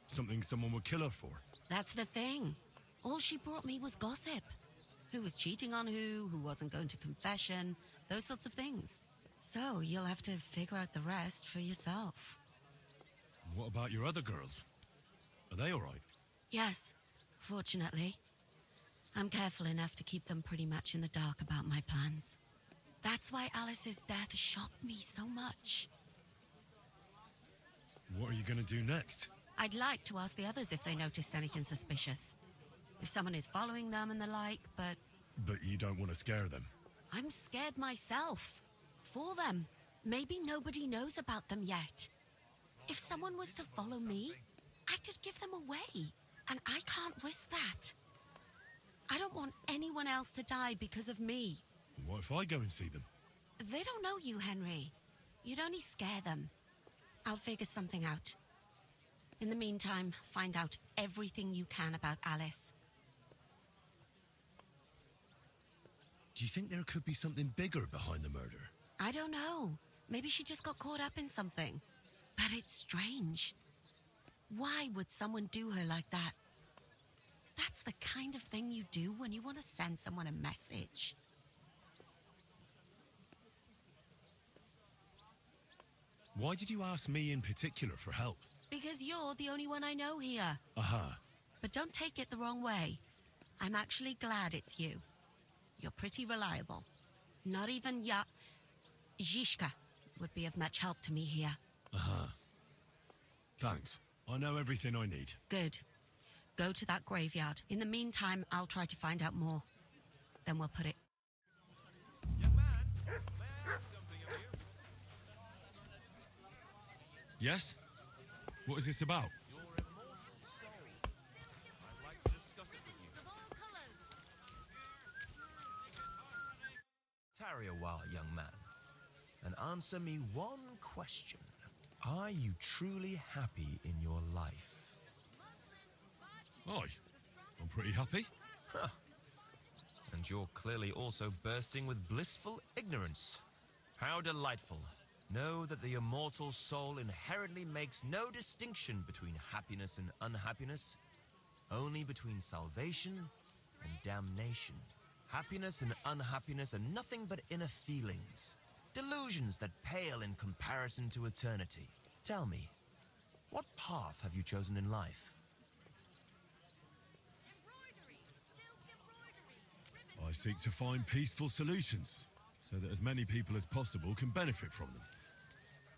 Something someone would kill her for? That's the thing. All she brought me was gossip. Who was cheating on who wasn't going to confession, those sorts of things. So you'll have to figure out the rest for yourself. What about your other girls? Are they all right? Yes, fortunately. I'm careful enough to keep them pretty much in the dark about my plans. That's why Alice's death shocked me so much. What are you going to do next? I'd like to ask the others if they noticed anything suspicious. If someone is following them and the like, but... But you don't want to scare them. I'm scared myself. For them. Maybe nobody knows about them yet. If someone was to follow me, I could give them away. And I can't risk that. I don't want anyone else to die because of me. What if I go and see them? They don't know you, Henry. You'd only scare them. I'll figure something out. In the meantime, find out everything you can about Alice. Do you think there could be something bigger behind the murder? I don't know. Maybe she just got caught up in something. But it's strange. Why would someone do her like that? That's the kind of thing you do when you want to send someone a message. Why did you ask me in particular for help? Because you're the only one I know here. Aha. But don't take it the wrong way. I'm actually glad it's you. You're pretty reliable. Not even Zhishka would be of much help to me here. Aha. Thanks. I know everything I need. Good. Go to that graveyard. In the meantime, I'll try to find out more. Then we'll put it... Yes? What is this about? Tarry a while, young man, and answer me one question. Are you truly happy in your life? Aye. I'm pretty happy. Huh. And you're clearly also bursting with blissful ignorance. How delightful. Know that the immortal soul inherently makes no distinction between happiness and unhappiness, only between salvation and damnation. Happiness and unhappiness are nothing but inner feelings, delusions that pale in comparison to eternity. Tell me, what path have you chosen in life? I seek to find peaceful solutions, so that as many people as possible can benefit from them.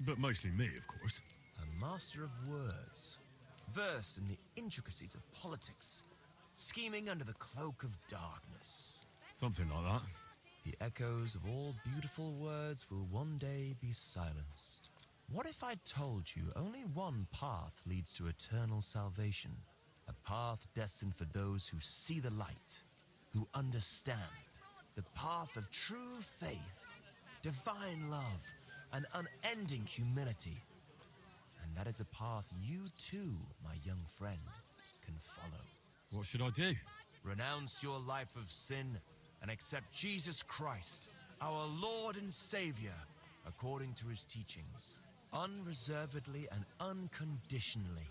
But mostly me, of course. A master of words, versed in the intricacies of politics, scheming under the cloak of darkness. Something like that. The echoes of all beautiful words will one day be silenced. What if I told you only one path leads to eternal salvation? A path destined for those who see the light, who understand. The path of true faith, divine love, and unending humility. And that is a path you too, my young friend, can follow. What should I do? Renounce your life of sin and accept Jesus Christ, our Lord and Savior, according to his teachings, unreservedly and unconditionally.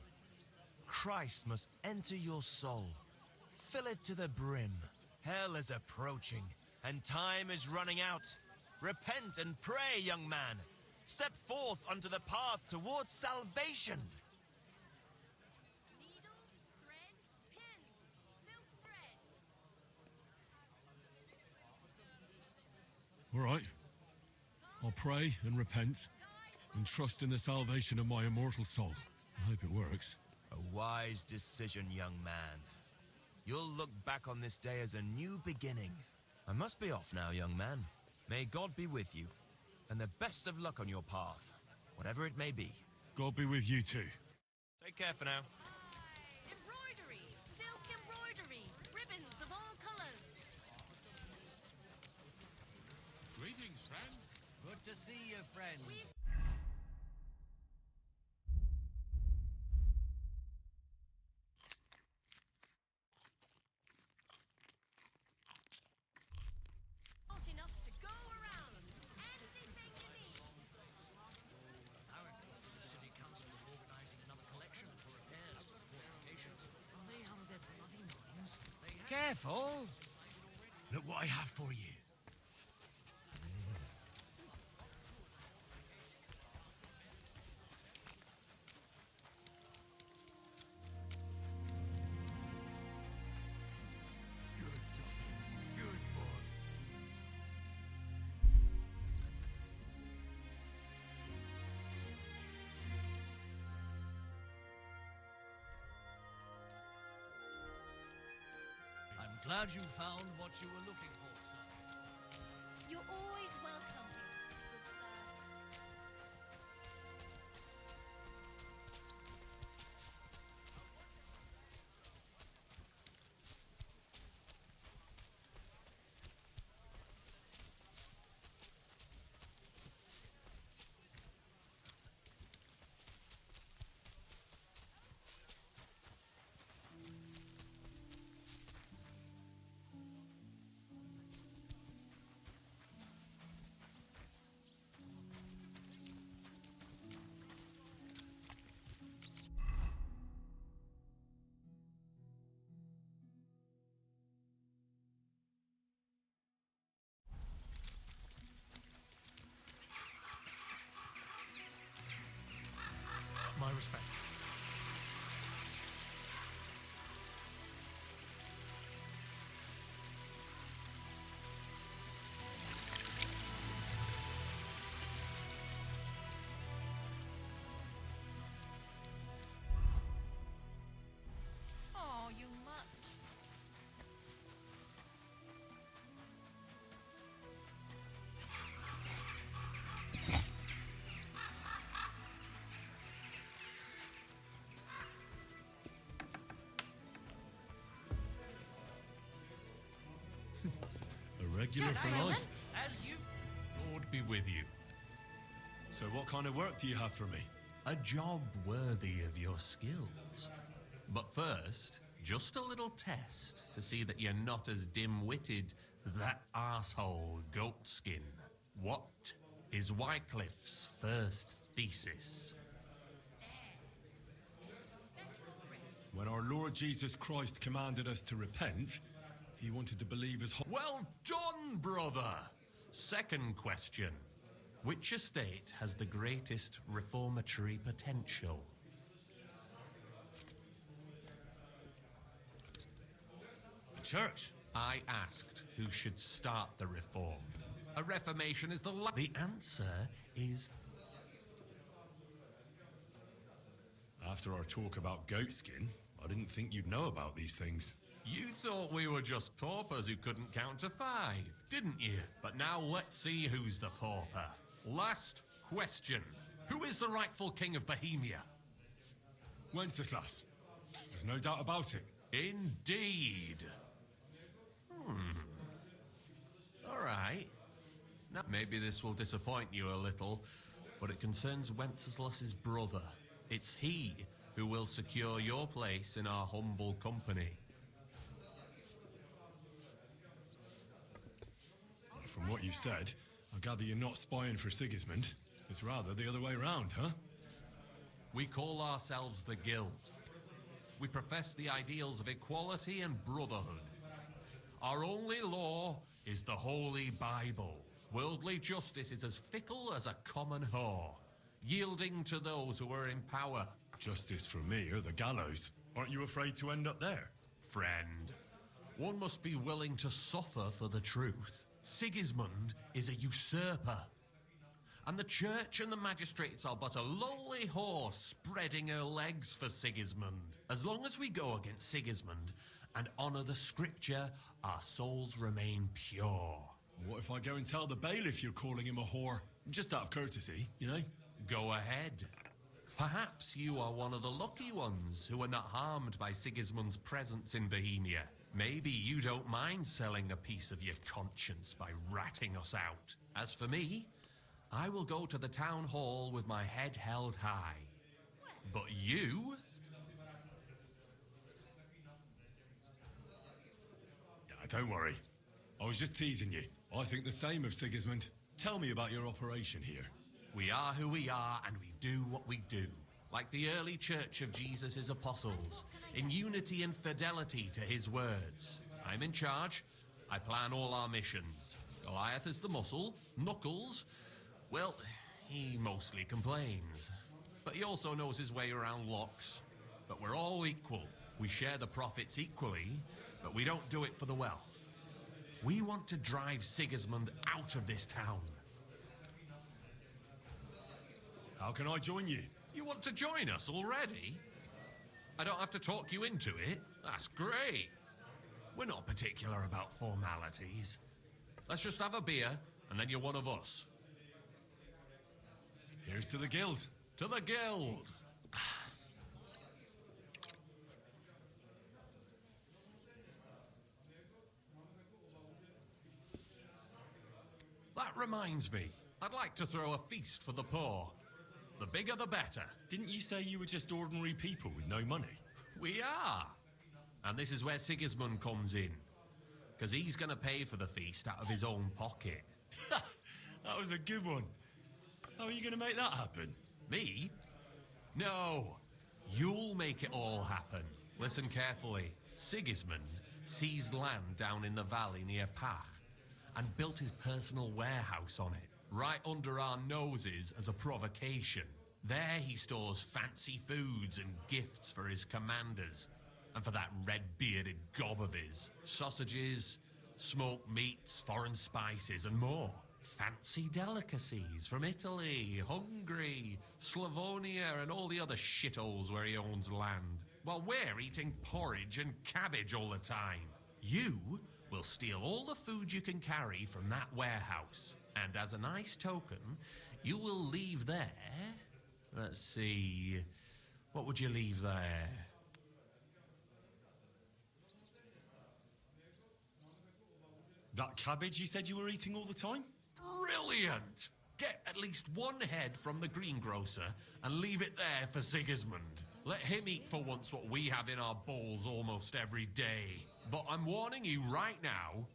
Christ must enter your soul. Fill it to the brim. Hell is approaching, and time is running out. Repent and pray, young man. Step forth onto the path towards salvation. All right. I'll pray and repent and trust in the salvation of my immortal soul. I hope it works. A wise decision, young man. You'll look back on this day as a new beginning. I must be off now, young man. May God be with you, and the best of luck on your path, whatever it may be. God be with you too. Take care for now. Embroidery, silk embroidery, ribbons of all colors. Greetings, friend. Good to see you, friend. Not enough to go around. Anything you need. Apparently, the city council is organizing another collection for repairs to the fortifications. Are they out of their bloody minds? They have... Careful! Look what I have for you. I'm glad you found what you were looking for, sir. You're always welcome, good sir. regular Just for a life. moment. As you... Lord be with you. So what kind of work do you have for me? A job worthy of your skills. But first, just a little test to see that you're not as dim-witted as that arsehole Goatskin. What is Wycliffe's first thesis? When our Lord Jesus Christ commanded us to repent, he wanted to believe as... Well done, brother! Second question. Which estate has the greatest reformatory potential? The church. I asked who should start the reform. A reformation is the answer is... After our talk about goatskin, I didn't think you'd know about these things. You thought we were just paupers who couldn't count to 5, didn't you? But now let's see who's the pauper. Last question. Who is the rightful king of Bohemia? Wenceslas. There's no doubt about it. Indeed. All right. Now, maybe this will disappoint you a little, but it concerns Wenceslas's brother. It's he who will secure your place in our humble company. From what you said, I gather you're not spying for Sigismund. It's rather the other way around, huh? We call ourselves the Guild. We profess the ideals of equality and brotherhood. Our only law is the Holy Bible. Worldly justice is as fickle as a common whore, yielding to those who are in power. Justice for me or the gallows. Aren't you afraid to end up there? Friend, one must be willing to suffer for the truth. Sigismund is a usurper. And the church and the magistrates are but a lowly horse spreading her legs for Sigismund. As long as we go against Sigismund and honour the scripture, our souls remain pure. What if I go and tell the bailiff you're calling him a whore? Just out of courtesy, you know? Go ahead. Perhaps you are one of the lucky ones who are not harmed by Sigismund's presence in Bohemia. Maybe you don't mind selling a piece of your conscience by ratting us out. As for me, I will go to the town hall with my head held high. But you? Don't worry. I was just teasing you. I think the same of Sigismund. Tell me about your operation here. We are who we are, and we do what we do. Like the early church of Jesus' apostles, in unity and fidelity to his words. I'm in charge. I plan all our missions. Goliath is the muscle. Knuckles, well, he mostly complains. But he also knows his way around locks. But we're all equal. We share the profits equally, but we don't do it for the wealth. We want to drive Sigismund out of this town. How can I join you? You want to join us already? I don't have to talk you into it. That's great. We're not particular about formalities. Let's just have a beer, and then you're one of us. Here's to the guild. To the guild! That reminds me, I'd like to throw a feast for the poor. The bigger the better. Didn't you say you were just ordinary people with no money? We are. And this is where Sigismund comes in. Because he's going to pay for the feast out of his own pocket. That was a good one. How are you going to make that happen? Me? No. You'll make it all happen. Listen carefully. Sigismund seized land down in the valley near Pach and built his personal warehouse on it, right under our noses as a provocation. There he stores fancy foods and gifts for his commanders, and for that red-bearded gob of his. Sausages, smoked meats, foreign spices, and more. Fancy delicacies from Italy, Hungary, Slavonia, and all the other shitholes where he owns land. While we're eating porridge and cabbage all the time. You will steal all the food you can carry from that warehouse. And as a nice token, you will leave there... Let's see... What would you leave there? That cabbage you said you were eating all the time? Brilliant! Get at least one head from the greengrocer and leave it there for Sigismund. Let him eat for once what we have in our bowls almost every day. But I'm warning you right now,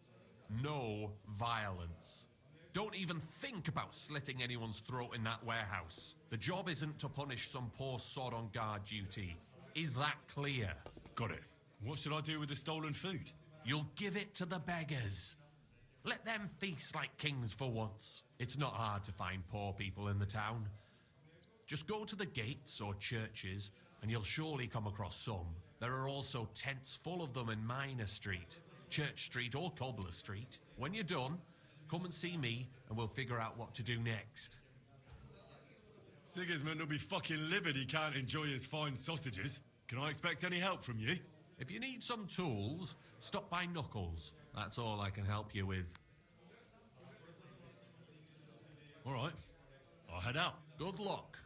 no violence. Don't even think about slitting anyone's throat in that warehouse. The job isn't to punish some poor sod on guard duty. Is that clear? Got it. What should I do with the stolen food? You'll give it to the beggars. Let them feast like kings for once. It's not hard to find poor people in the town. Just go to the gates or churches and you'll surely come across some. There are also tents full of them in Minor Street, Church Street or Cobbler Street. When you're done, come and see me and we'll figure out what to do next. Sigismund will be fucking livid he can't enjoy his fine sausages. Can I expect any help from you? If you need some tools, stop by Knuckles. That's all I can help you with. All right. I'll head out. Good luck.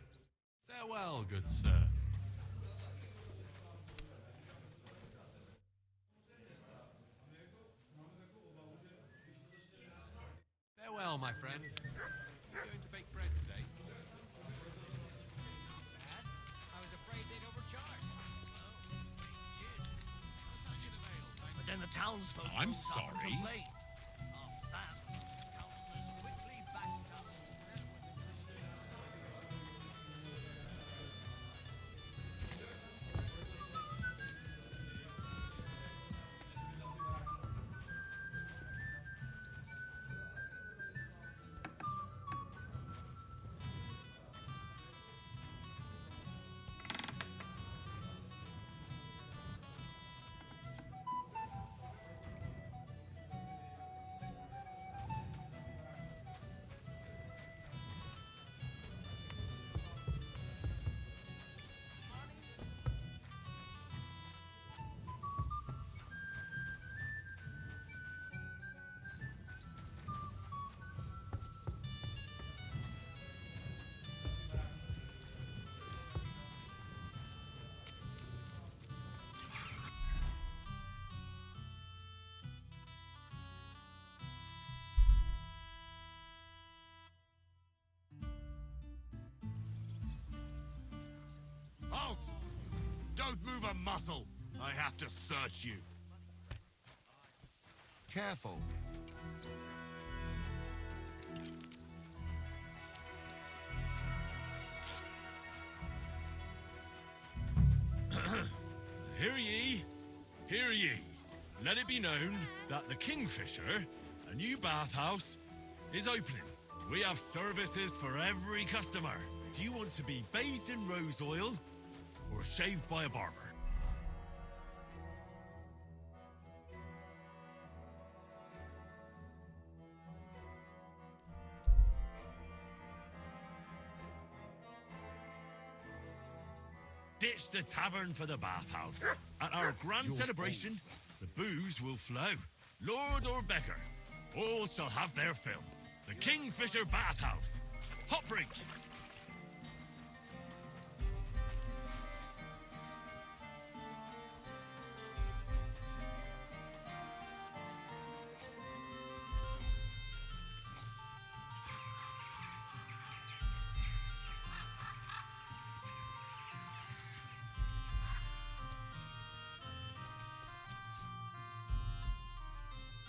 Farewell, good sir. Farewell, my friend. You're going to bake bread today? I was afraid they'd overcharge. But then the townsfolk I'm rose up and sorry. complained. After that, the councillors quickly backed up. Halt! Don't move a muscle! I have to search you. Careful. Hear ye, hear ye. Let it be known that the Kingfisher, a new bathhouse, is opening. We have services for every customer. Do you want to be bathed in rose oil or shaved by a barber? Ditch the tavern for the bathhouse. At our grand celebration, the booze will flow. Lord or beggar, all shall have their fill. The Kingfisher Bathhouse. Hot drink.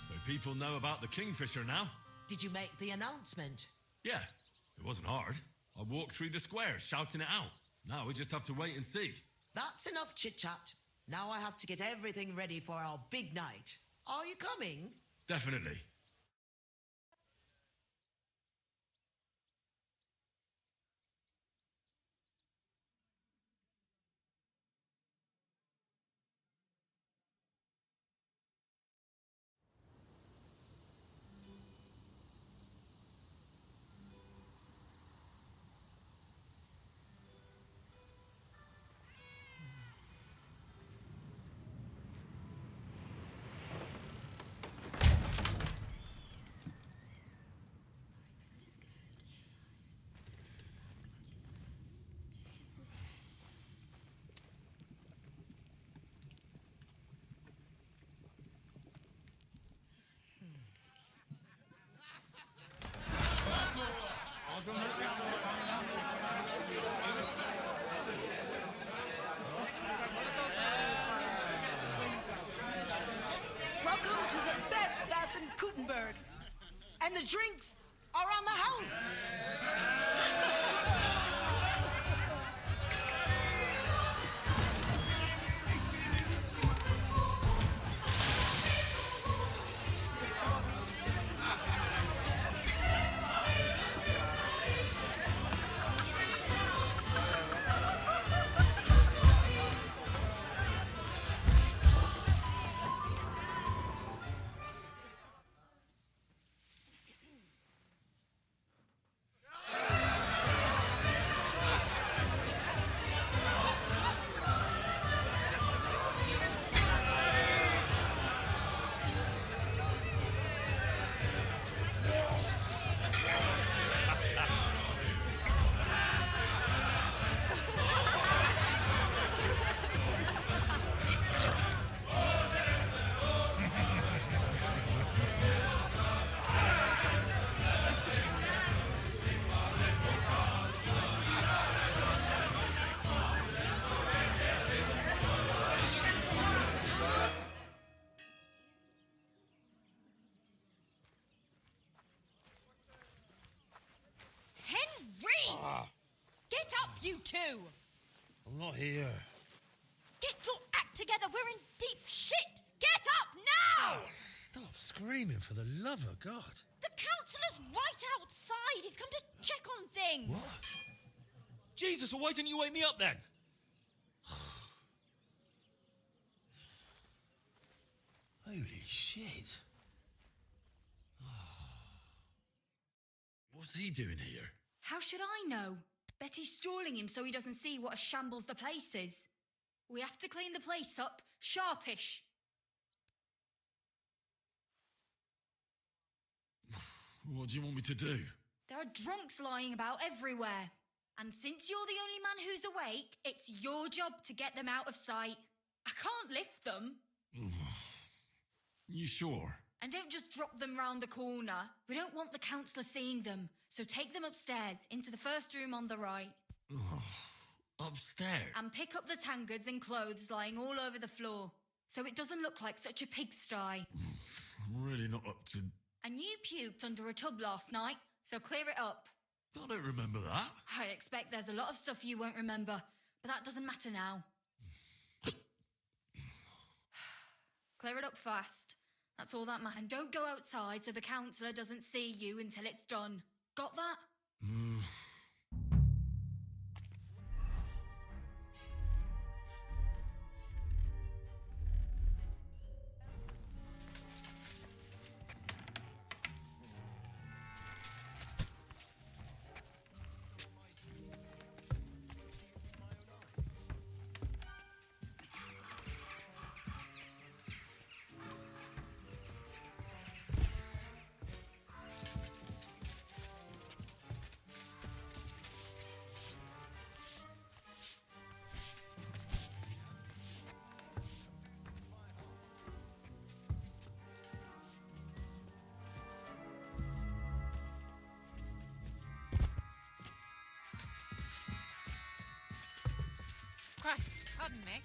So people know about the Kingfisher now? Did you make the announcement? Yeah, it wasn't hard. I walked through the square shouting it out. Now we just have to wait and see. That's enough chit-chat. Now I have to get everything ready for our big night. Are you coming? Definitely. to the best baths in Kuttenberg. And the drinks are on the house. Get up, you two! I'm not here. Get your act together, we're in deep shit! Get up now! Stop screaming, for the love of God. The councillor's right outside. He's come to check on things. What? Jesus, well, why didn't you wake me up then? Holy shit. What's he doing here? How should I know? Betty's stalling him so he doesn't see what a shambles the place is. We have to clean the place up, sharpish. What do you want me to do? There are drunks lying about everywhere. And since you're the only man who's awake, it's your job to get them out of sight. I can't lift them. You sure? And don't just drop them round the corner. We don't want the councillor seeing them. So take them upstairs, into the first room on the right. Upstairs? And pick up the tankards and clothes lying all over the floor. So it doesn't look like such a pigsty. I'm really not up to... And you puked under a tub last night, so clear it up. I don't remember that. I expect there's a lot of stuff you won't remember, but that doesn't matter now. Clear it up fast. That's all that matters. And don't go outside so the councillor doesn't see you until it's done. Got that? Christ, pardon me.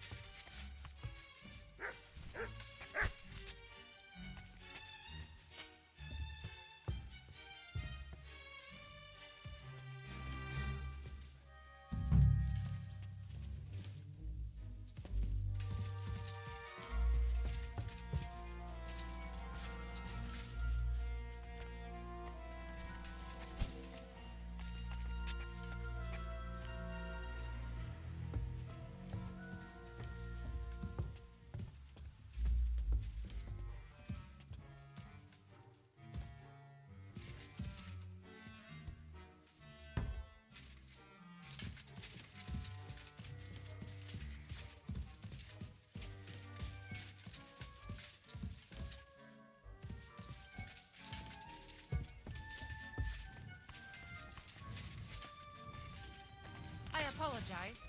I apologize.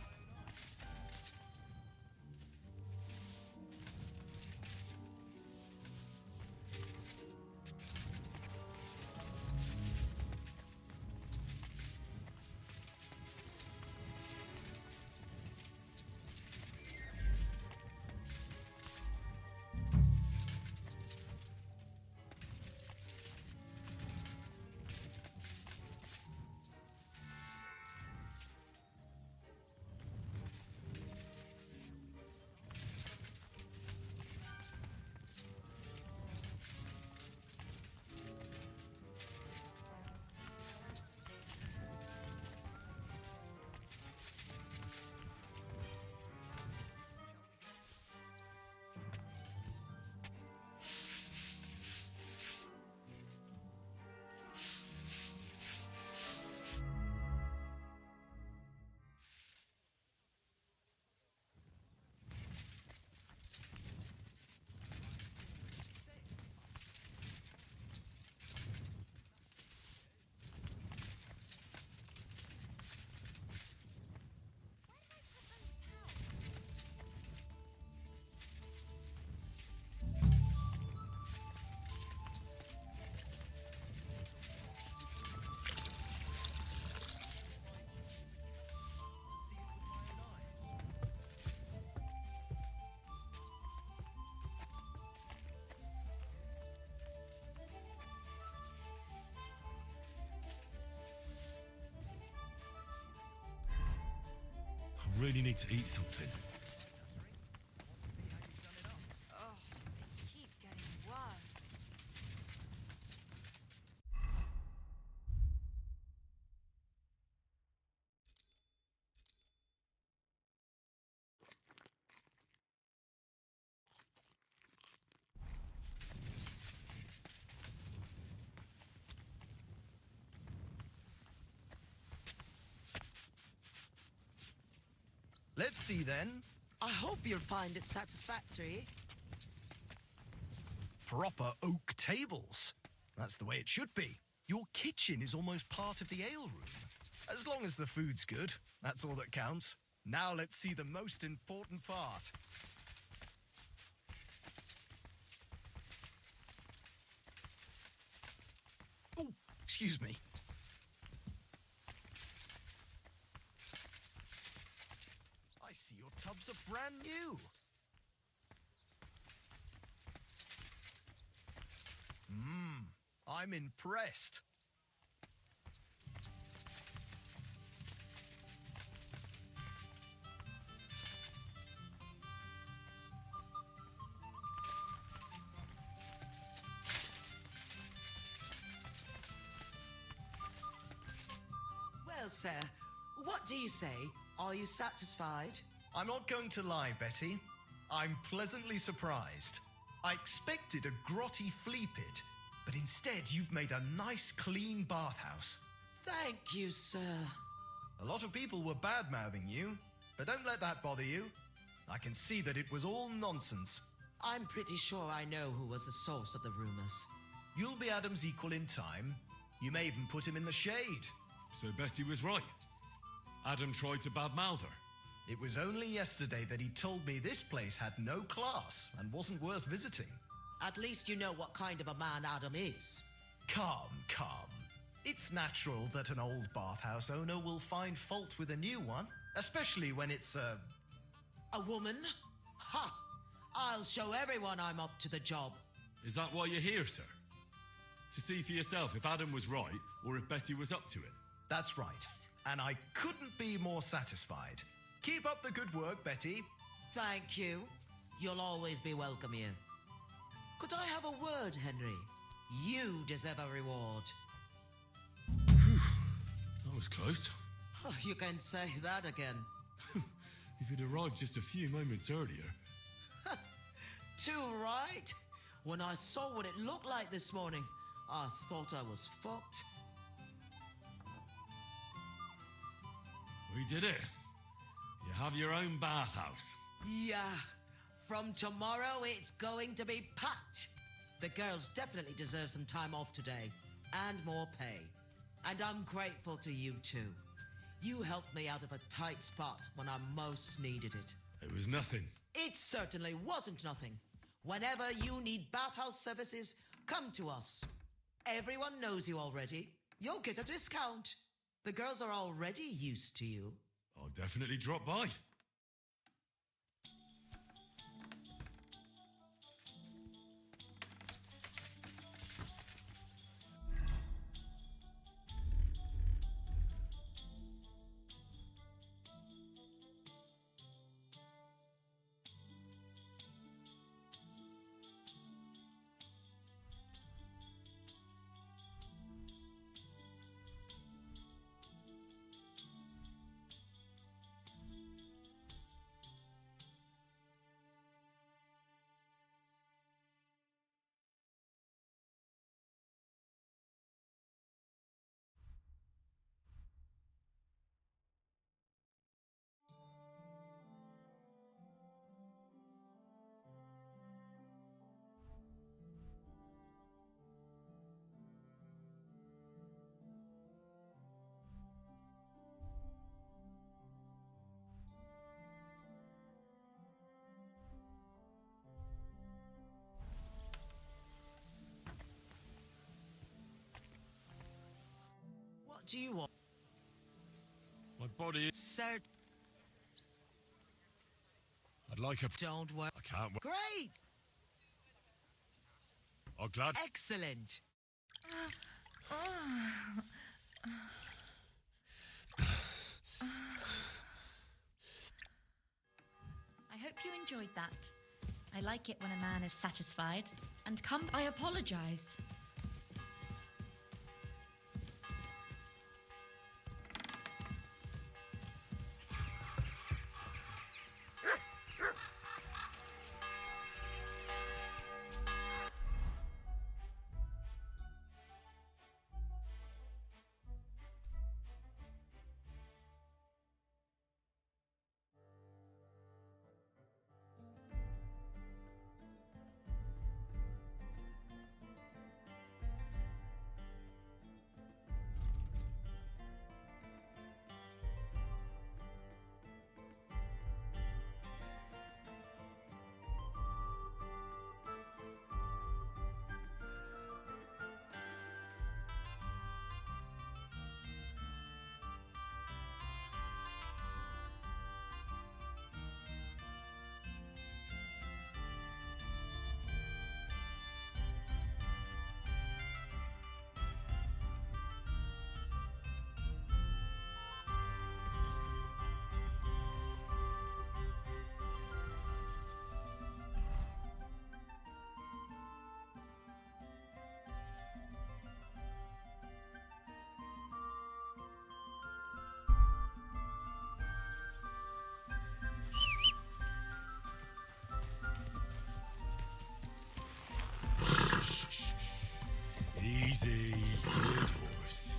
really need to eat something. Oh, they keep getting worse. Let's see then. I hope you'll find it satisfactory. Proper oak tables. That's the way it should be. Your kitchen is almost part of the ale room. As long as the food's good, that's all that counts. Now let's see the most important part. Oh, excuse me. I see your tubs are brand new. I'm impressed. Well, sir, what do you say? Are you satisfied? I'm not going to lie, Betty. I'm pleasantly surprised. I expected a grotty flea pit, but instead you've made a nice, clean bathhouse. Thank you, sir. A lot of people were bad-mouthing you, but don't let that bother you. I can see that it was all nonsense. I'm pretty sure I know who was the source of the rumors. You'll be Adam's equal in time. You may even put him in the shade. So Betty was right. Adam tried to badmouth her. It was only yesterday that he told me this place had no class and wasn't worth visiting. At least you know what kind of a man Adam is. Calm. It's natural that an old bathhouse owner will find fault with a new one, especially when it's a woman? Ha! I'll show everyone I'm up to the job. Is that why you're here, sir? To see for yourself if Adam was right or if Betty was up to it? That's right. And I couldn't be more satisfied. Keep up the good work, Betty. Thank you. You'll always be welcome here. Could I have a word, Henry? You deserve a reward. That was close. Oh, you can say that again. If you'd arrived just a few moments earlier. Too right. When I saw what it looked like this morning, I thought I was fucked. We did it. You have your own bathhouse. Yeah. From tomorrow, it's going to be packed. The girls definitely deserve some time off today. And more pay. And I'm grateful to you too. You helped me out of a tight spot when I most needed it. It was nothing. It certainly wasn't nothing. Whenever you need bathhouse services, come to us. Everyone knows you already. You'll get a discount. The girls are already used to you. I'll definitely drop by. What do you want? My body is... Sir, I'd like a... don't worry. I can't... Great! I'm glad... Excellent! you enjoyed that. I like it when a man is satisfied and come. I apologize. Easy, good horse.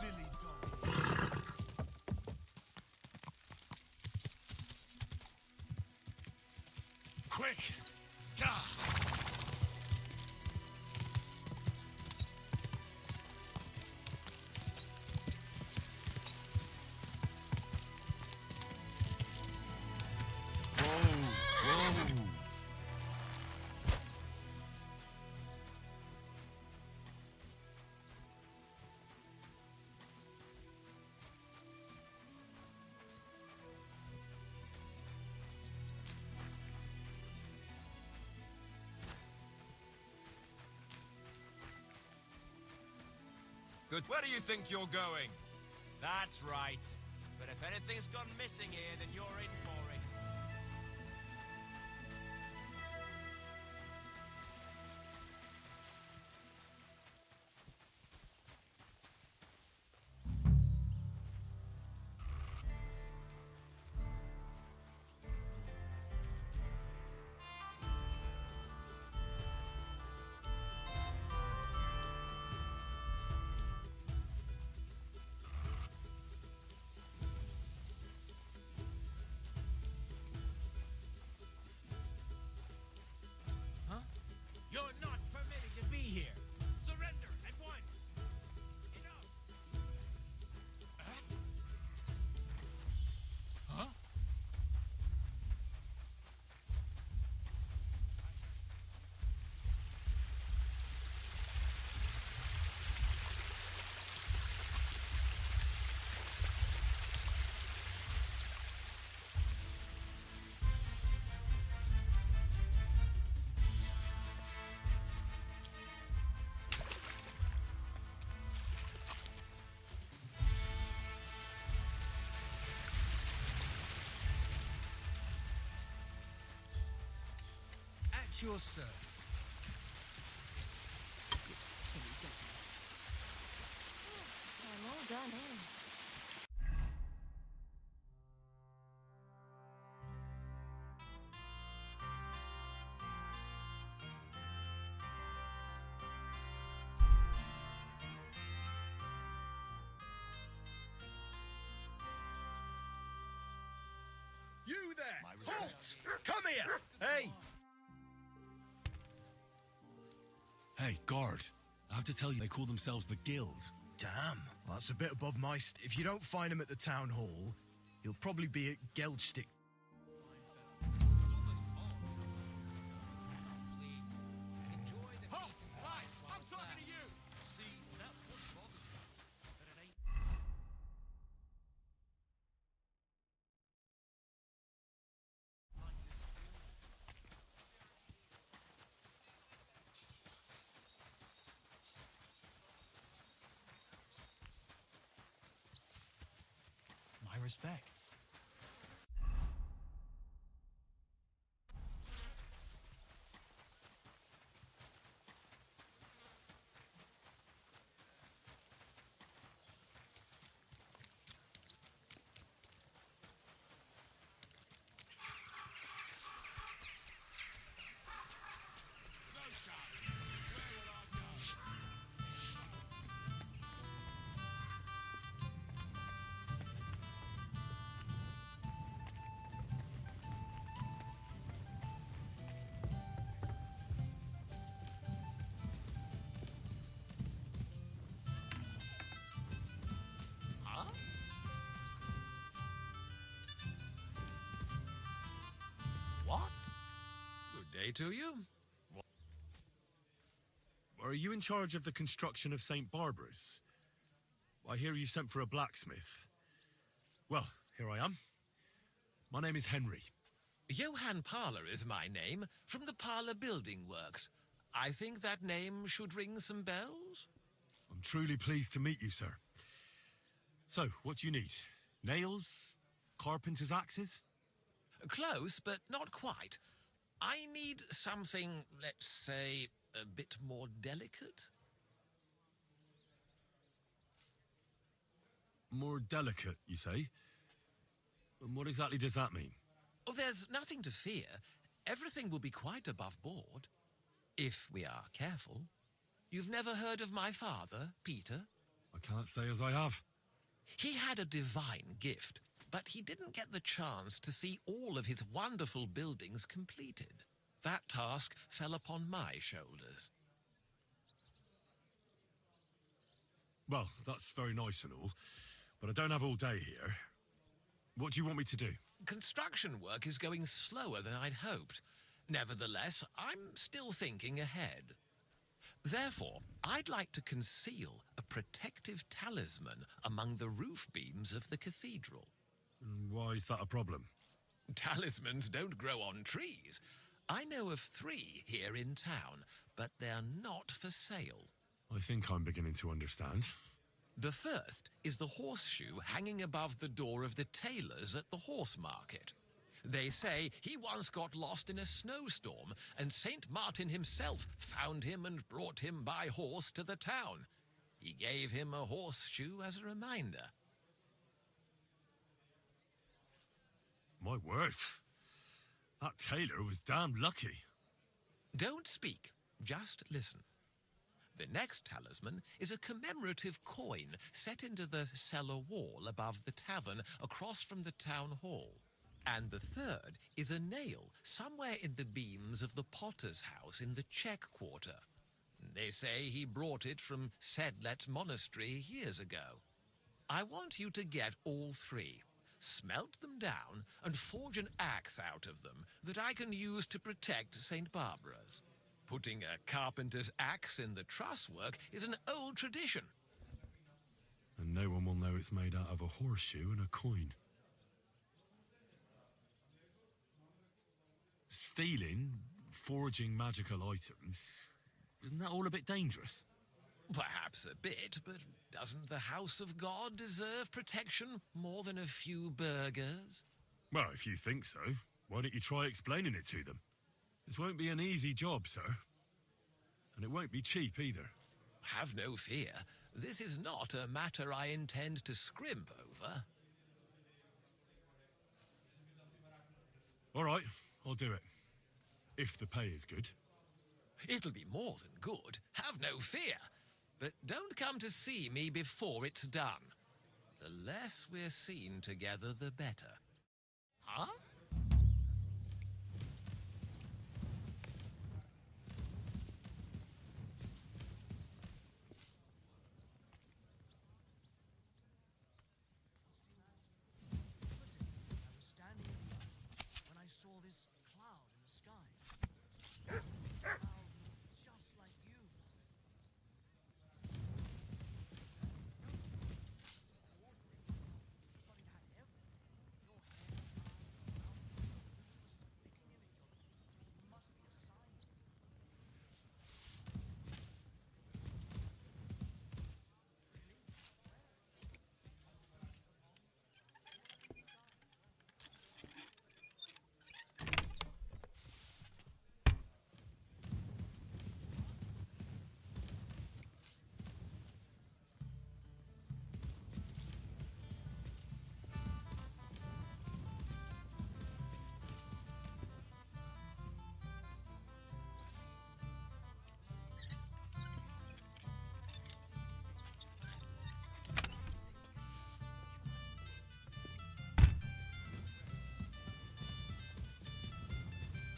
Silly dog. Quick! Gah! Good. Where do you think you're going? That's right. But if anything's gone missing here, then you're in for it. You're not permitted to be here. Surrender at once. Enough. Huh? At your service. I'm all done in. You there! Halt! Come here! Hey! Hey, guard. I have to tell you, they call themselves the Guild. Damn, that's a bit above my if you don't find him at the town hall, he'll probably be at Geldstick. respects. What? Good day to you. Are you in charge of the construction of St. Barbara's? I hear you sent for a blacksmith. Well, here I am. My name is Henry. Johann Parler is my name, from the Parler Building Works. I think that name should ring some bells. I'm truly pleased to meet you, sir. So, what do you need? Nails? Carpenter's axes? Close, but not quite. I need something, let's say, a bit more delicate. More delicate, you say? And what exactly does that mean? Oh, there's nothing to fear. Everything will be quite above board, if we are careful. You've never heard of my father, Peter? I can't say as I have. He had a divine gift, but he didn't get the chance to see all of his wonderful buildings completed. That task fell upon my shoulders. Well, that's very nice and all, but I don't have all day here. What do you want me to do? Construction work is going slower than I'd hoped. Nevertheless, I'm still thinking ahead. Therefore, I'd like to conceal a protective talisman among the roof beams of the cathedral. Why is that a problem? Talismans don't grow on trees. I know of 3 here in town, but they're not for sale. I think I'm beginning to understand. The first is the horseshoe hanging above the door of the tailors at the horse market. They say he once got lost in a snowstorm, and St. Martin himself found him and brought him by horse to the town. He gave him a horseshoe as a reminder. My word. That tailor was damn lucky. Don't speak, just listen. The next talisman is a commemorative coin set into the cellar wall above the tavern across from the town hall. And the third is a nail somewhere in the beams of the potter's house in the Czech Quarter. They say he brought it from Sedlet Monastery years ago. I want you to get all 3, smelt them down, and forge an axe out of them that I can use to protect St. Barbara's. Putting a carpenter's axe in the truss work is an old tradition. And no one will know it's made out of a horseshoe and a coin. Stealing, forging magical items, isn't that all a bit dangerous? Perhaps a bit, but doesn't the house of God deserve protection more than a few burghers? Well, if you think so, why don't you try explaining it to them? This won't be an easy job, sir. And it won't be cheap either. Have no fear. This is not a matter I intend to scrimp over. All right, I'll do it. If the pay is good. It'll be more than good. Have no fear. But don't come to see me before it's done. The less we're seen together, the better. Huh?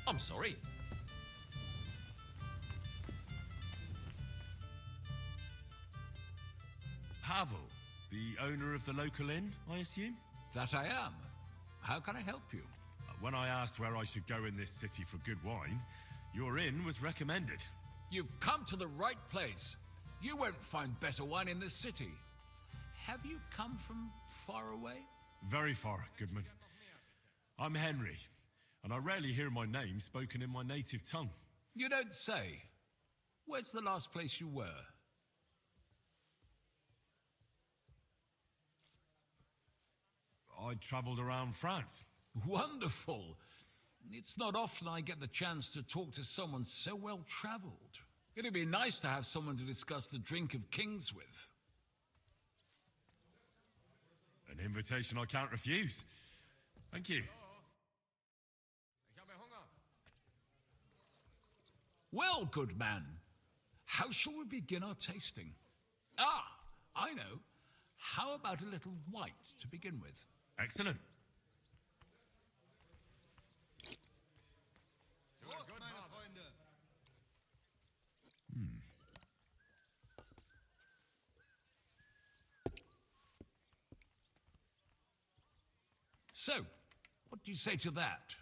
I'm sorry. Pavel, the owner of the local inn, I assume? That I am. How can I help you? When I asked where I should go in this city for good wine, your inn was recommended. You've come to the right place. You won't find better wine in this city. Have you come from far away? Very far, Goodman. I'm Henry, and I rarely hear my name spoken in my native tongue. You don't say. Where's the last place you were? I travelled around France. Wonderful. It's not often I get the chance to talk to someone so well-traveled. It'd be nice to have someone to discuss the drink of kings with. An invitation I can't refuse. Thank you. Well, good man, how shall we begin our tasting? Ah, I know. How about a little white to begin with? Excellent. So, what do you say to that?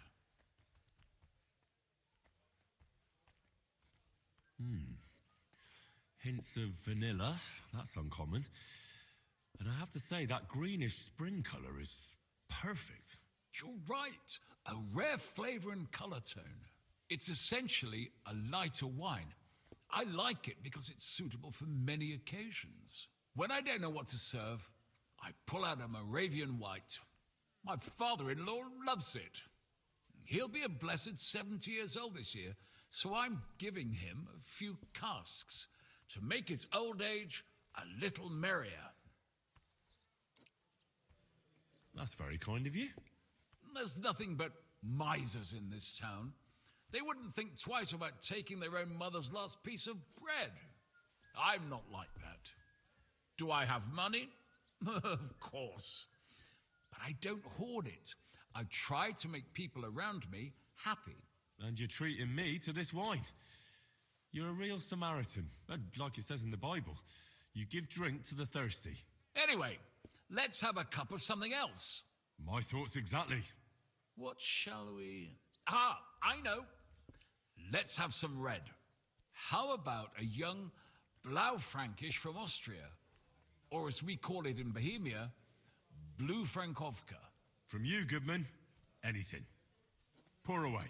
Hints of vanilla. That's uncommon. And I have to say, that greenish spring colour is perfect. You're right. A rare flavor and color tone. It's essentially a lighter wine. I like it because it's suitable for many occasions. When I don't know what to serve, I pull out a Moravian white. My father-in-law loves it. He'll be a blessed 70 years old this year, so I'm giving him a few casks to make his old age a little merrier. That's very kind of you. There's nothing but misers in this town. They wouldn't think twice about taking their own mother's last piece of bread. I'm not like that. Do I have money? Of course. But I don't hoard it. I try to make people around me happy. And you're treating me to this wine. You're a real Samaritan. And like it says in the Bible, you give drink to the thirsty. Anyway, let's have a cup of something else. My thoughts exactly. What shall we... Ah, I know. Let's have some red. How about a young Blaufränkisch from Austria? Or as we call it in Bohemia, Blue Frankovka. From you, Goodman, anything. Pour away.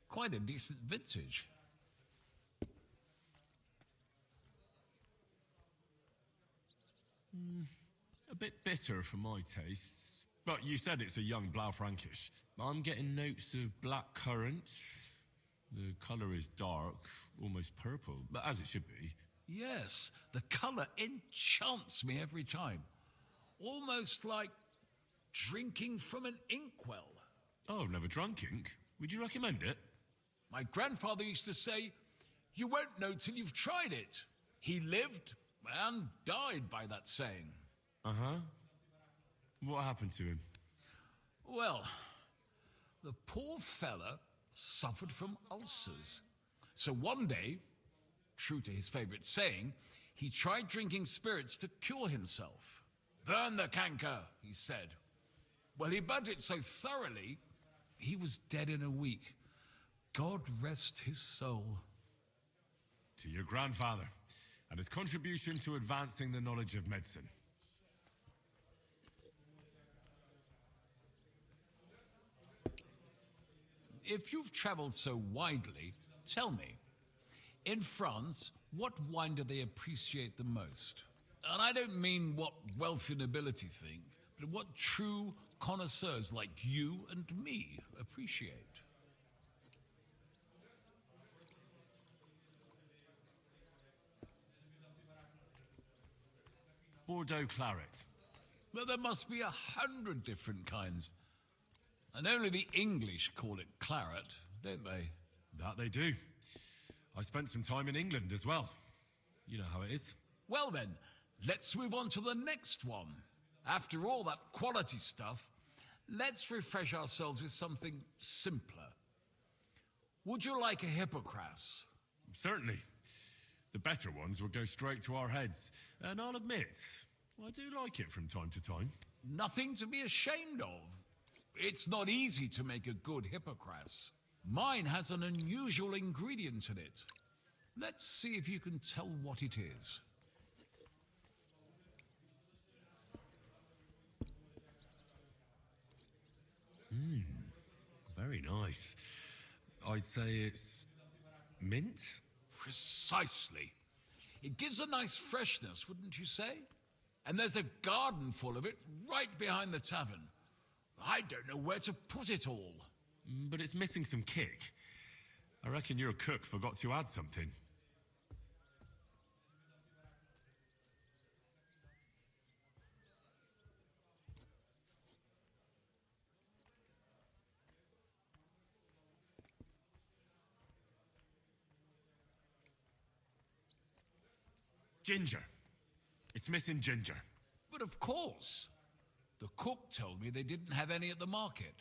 Quite a decent vintage. A bit bitter for my taste. But you said it's a young Blaufränkisch. I'm getting notes of black currant. The colour is dark, almost purple, but as it should be. Yes, the color enchants me every time. Almost like drinking from an inkwell. Oh, I've never drunk ink. Would you recommend it? My grandfather used to say, you won't know till you've tried it. He lived and died by that saying. Uh-huh. What happened to him? Well, the poor fella suffered from ulcers. So one day, true to his favorite saying, he tried drinking spirits to cure himself. Burn the canker, he said. Well, he burnt it so thoroughly, he was dead in a week. God rest his soul. To your grandfather and his contribution to advancing the knowledge of medicine. If you've traveled so widely, tell me, in France, what wine do they appreciate the most? And I don't mean what wealthy nobility think, but what true connoisseurs like you and me appreciate. Bordeaux claret. Well, there must be 100 different kinds. And only the English call it claret, don't they? That they do. I spent some time in England as well. You know how it is. Well then, Let's move on to the next one. After all that quality stuff, let's refresh ourselves with something simpler. Would you like a hippocras? Certainly. The better ones will go straight to our heads. And I'll admit, I do like it from time to time. Nothing to be ashamed of. It's not easy to make a good hippocras. Mine has an unusual ingredient in it. Let's see if you can tell what it is. Very nice. I'd say it's mint? Precisely. It gives a nice freshness, wouldn't you say? And there's a garden full of it right behind the tavern. I don't know where to put it all. But it's missing some kick. I reckon your cook forgot to add something. Ginger. It's missing ginger. But of course. The cook told me they didn't have any at the market.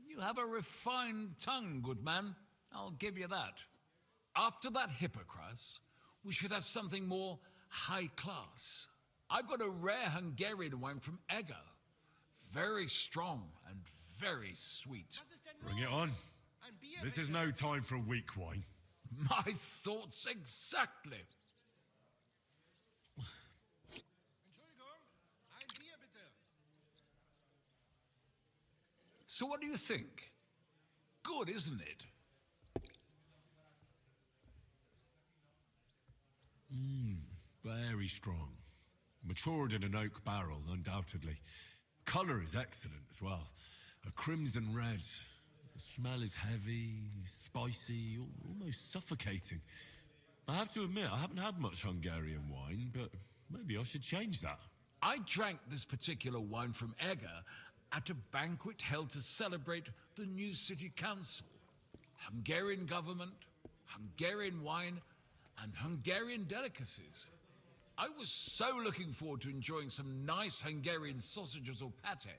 You have a refined tongue, good man. I'll give you that. After that hippocras, we should have something more high class. I've got a rare Hungarian wine from Ega. Very strong and very sweet. Bring it on. This is no time for weak wine. My thoughts exactly. So what do you think? Good, isn't it? Very strong. Matured in an oak barrel, undoubtedly. Colour is excellent as well. A crimson red. The smell is heavy, spicy, almost suffocating. I have to admit, I haven't had much Hungarian wine, but maybe I should change that. I drank this particular wine from Ega at a banquet held to celebrate the new city council. Hungarian government, Hungarian wine, and Hungarian delicacies. I was so looking forward to enjoying some nice Hungarian sausages or pate,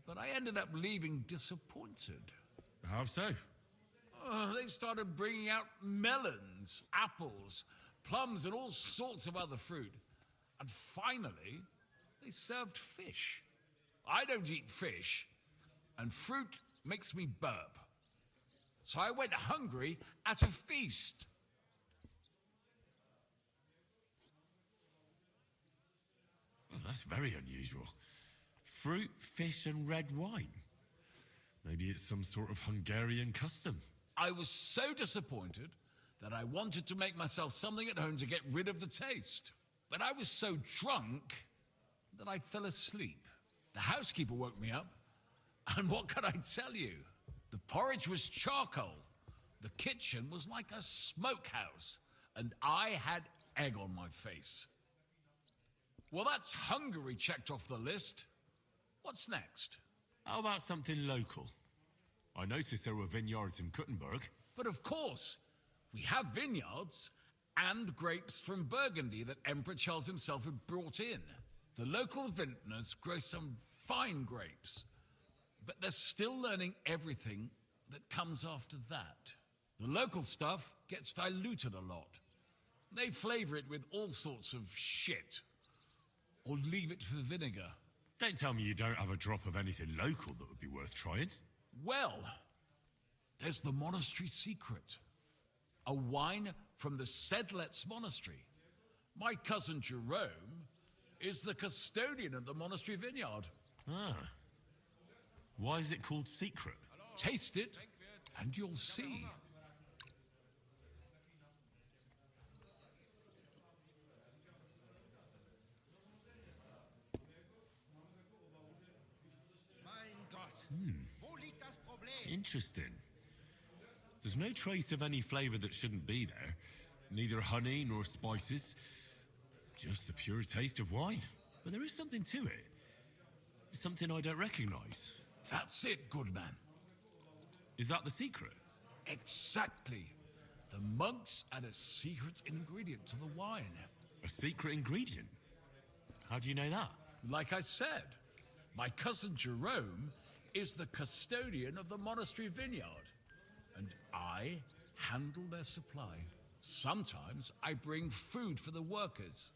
but I ended up leaving disappointed. How so? They started bringing out melons, apples, plums, and all sorts of other fruit. And finally, they served fish. I don't eat fish, and fruit makes me burp. So I went hungry at a feast. Well, that's very unusual. Fruit, fish, and red wine. Maybe it's some sort of Hungarian custom. I was so disappointed that I wanted to make myself something at home to get rid of the taste. But I was so drunk that I fell asleep. The housekeeper woke me up, and what can I tell you? The porridge was charcoal. The kitchen was like a smokehouse, and I had egg on my face. Well, that's Hungary checked off the list. What's next? How about something local? I noticed there were vineyards in Kuttenberg. But of course, we have vineyards and grapes from Burgundy that Emperor Charles himself had brought in. The local vintners grow some fine grapes, but they're still learning everything that comes after that. The local stuff gets diluted a lot. They flavor it with all sorts of shit, or leave it for vinegar. Don't tell me you don't have a drop of anything local that would be worth trying. Well, there's the monastery secret. A wine from the Sedlets Monastery. My cousin Jerome is the custodian of the monastery vineyard. Ah. Why is it called secret? Taste it, and you'll see. Interesting. There's no trace of any flavor that shouldn't be there. Neither honey nor spices. Just the pure taste of wine. But there is something to it. Something I don't recognize. That's it, good man. Is that the secret? Exactly. The monks add a secret ingredient to the wine. A secret ingredient? How do you know that? Like I said, my cousin Jerome is the custodian of the monastery vineyard, and I handle their supply. Sometimes I bring food for the workers,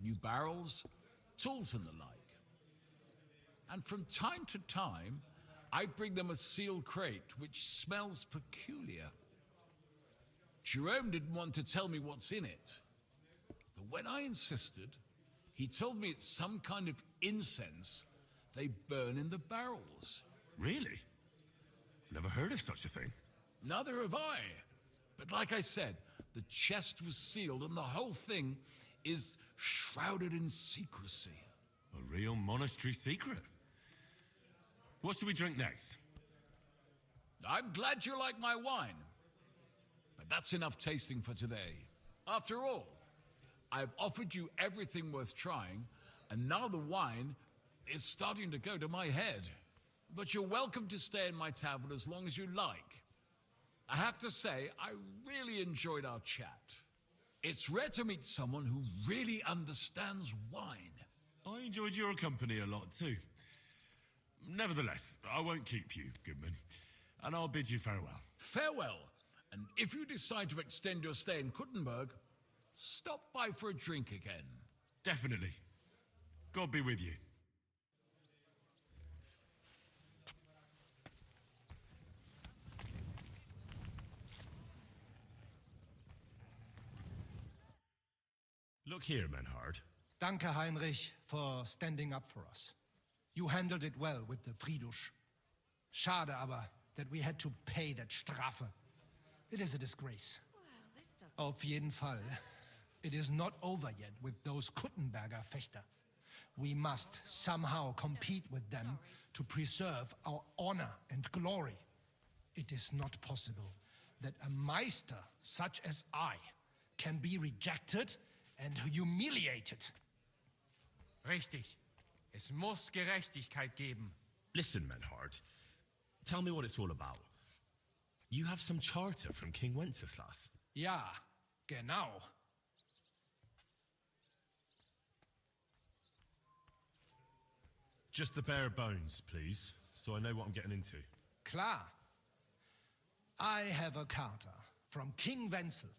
new barrels, tools and the like. And from time to time, I bring them a sealed crate which smells peculiar. Jerome didn't want to tell me what's in it, but when I insisted, he told me it's some kind of incense they burn in the barrels. Really? I've never heard of such a thing. Neither have I. But like I said, the chest was sealed and the whole thing is shrouded in secrecy. A real monastery secret. What should we drink next? I'm glad you like my wine. But that's enough tasting for today. After all, I've offered you everything worth trying, and now the wine is starting to go to my head. But you're welcome to stay in my tavern as long as you like. I have to say, I really enjoyed our chat. It's rare to meet someone who really understands wine. I enjoyed your company a lot too. Nevertheless, I won't keep you, Goodman, and I'll bid you farewell. Farewell, and if you decide to extend your stay in Kuttenberg, stop by for a drink again. Definitely. God be with you. Look here, Menhard. Danke, Heinrich, for standing up for us. You handled it well with the Friedusch. Schade aber, that we had to pay that Strafe. It is a disgrace. Auf jeden Fall. It is not over yet with those Kuttenberger Fechter. We must somehow compete with them to preserve our honor and glory. It is not possible that a Meister such as I can be rejected and humiliated. Richtig. Es muss Gerechtigkeit geben. Listen, Menhard. Tell me what it's all about. You have some charter from King Wenceslas. Ja, genau. Just the bare bones, please, so I know what I'm getting into. Klar. I have a charter from King Wenzel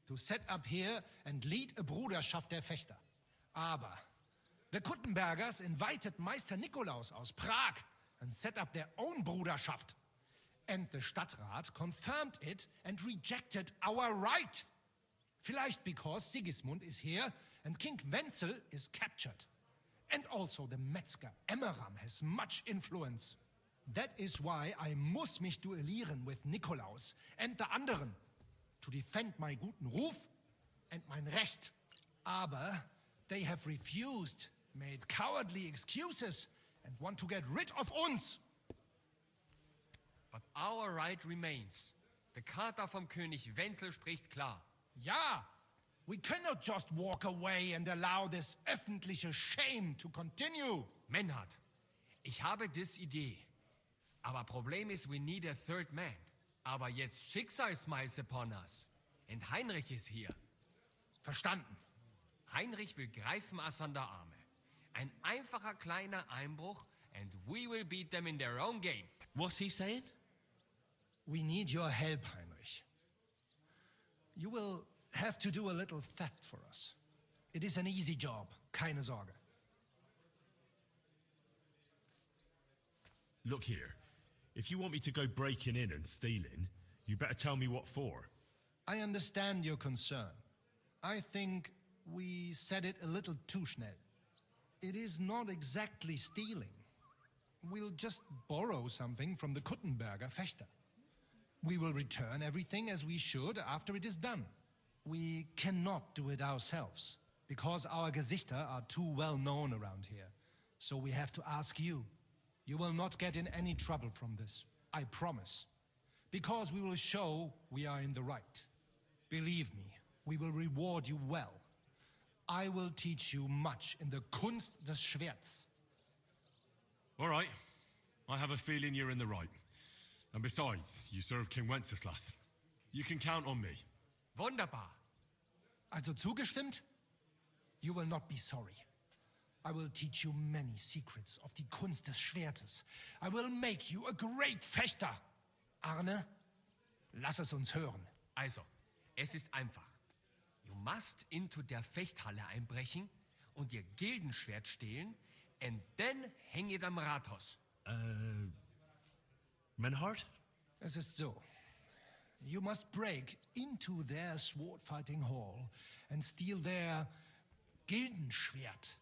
to set up here and lead a Bruderschaft der Fechter. Aber the Kuttenbergers invited Meister Nikolaus aus Prague and set up their own Bruderschaft. And the Stadtrat confirmed it and rejected our right. Vielleicht because Sigismund is here and King Wenzel is captured. And also the Metzger Emmeram has much influence. That is why I muss mich duellieren with Nikolaus and the anderen to defend my guten Ruf and mein Recht. Aber they have refused, made cowardly excuses and want to get rid of uns. But our right remains. The Charta vom König Wenzel spricht klar. Ja, we cannot just walk away and allow this öffentliche shame to continue. Menhard, ich habe dis Idee. Aber Problem ist, we need a third man. Aber jetzt Schicksalsmeis upon us. And Heinrich ist hier. Verstanden. Heinrich will greifen us an der Arme. Ein einfacher kleiner Einbruch and we will beat them in their own game. What's he saying? We need your help, Heinrich. You will have to do a little theft for us. It is an easy job, keine Sorge. Look here. If you want me to go breaking in and stealing, you better tell me what for. I understand your concern. I think we said it a little too schnell. It is not exactly stealing. We'll just borrow something from the Kuttenberger Fechter. We will return everything as we should after it is done. We cannot do it ourselves, because our Gesichter are too well known around here. So we have to ask you. You will not get in any trouble from this, I promise. Because we will show we are in the right. Believe me, we will reward you well. I will teach you much in the Kunst des Schwerts. All right. I have a feeling you're in the right. And besides, you serve King Wenceslas. You can count on me. Wunderbar. Also zugestimmt? You will not be sorry. I will teach you many secrets of die Kunst des Schwertes. I will make you a great Fechter. Arne, lass es uns hören. Also, es ist einfach. You must into der Fechthalle einbrechen und ihr Gildenschwert stehlen and then hang it am Rathaus. Menhard? Es ist so. You must break into their sword-fighting hall and steal their Gildenschwert.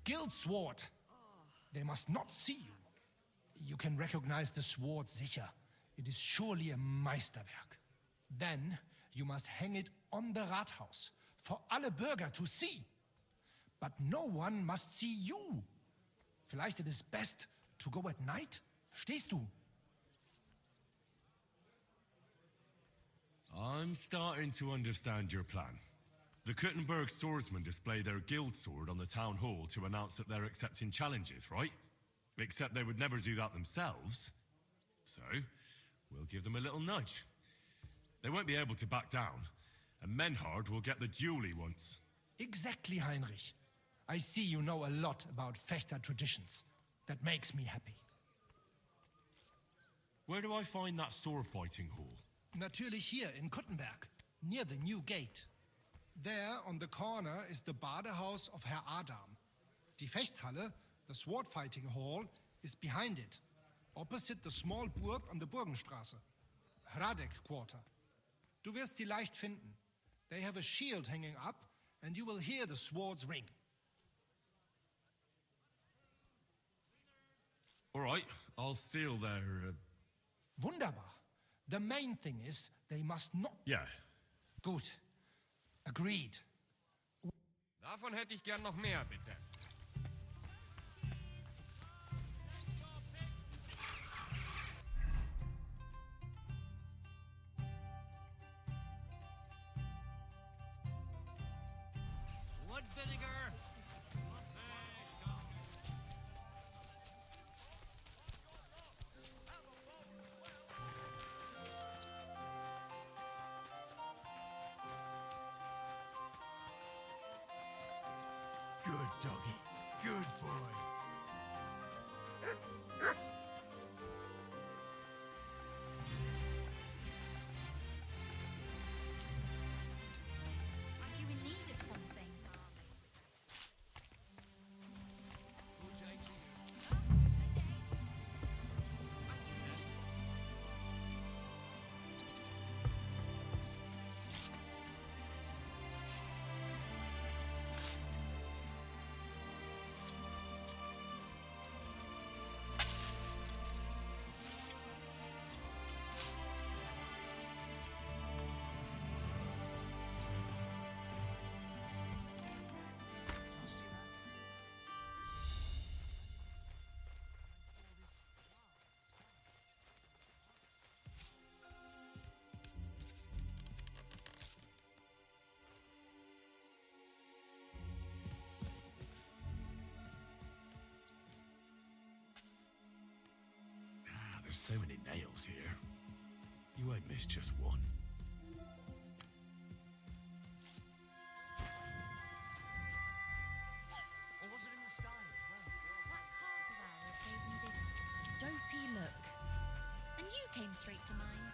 Guild sword. They must not see you. You can recognize the sword sicher. It is surely a Meisterwerk. Then you must hang it on the Rathaus for alle Bürger to see. But no one must see you. Vielleicht it is best to go at night? Verstehst du? I'm starting to understand your plan. The Kuttenberg swordsmen display their guild sword on the town hall to announce that they're accepting challenges, right? Except they would never do that themselves. So, we'll give them a little nudge. They won't be able to back down, and Menhard will get the duel he wants. Exactly, Heinrich. I see you know a lot about Fechter traditions. That makes me happy. Where do I find that sword-fighting hall? Natürlich hier in Kuttenberg, near the new gate. There, on the corner, is the Badehaus of Herr Adam. Die Fechthalle, the sword-fighting hall, is behind it, opposite the small Burg on the Burgenstraße. Hradek Quarter. Du wirst sie leicht finden. They have a shield hanging up, and you will hear the swords ring. All right, I'll steal their... Wunderbar. The main thing is, they must not... Yeah. Gut. Agreed. Davon hätte ich gern noch mehr, bitte. Wood vinegar. Good doggy. Good boy. Are you in need of something? There's so many nails here. You won't miss just one. Or was it in the sky as well? That carp of ours gave me this dopey look. And you came straight to mind.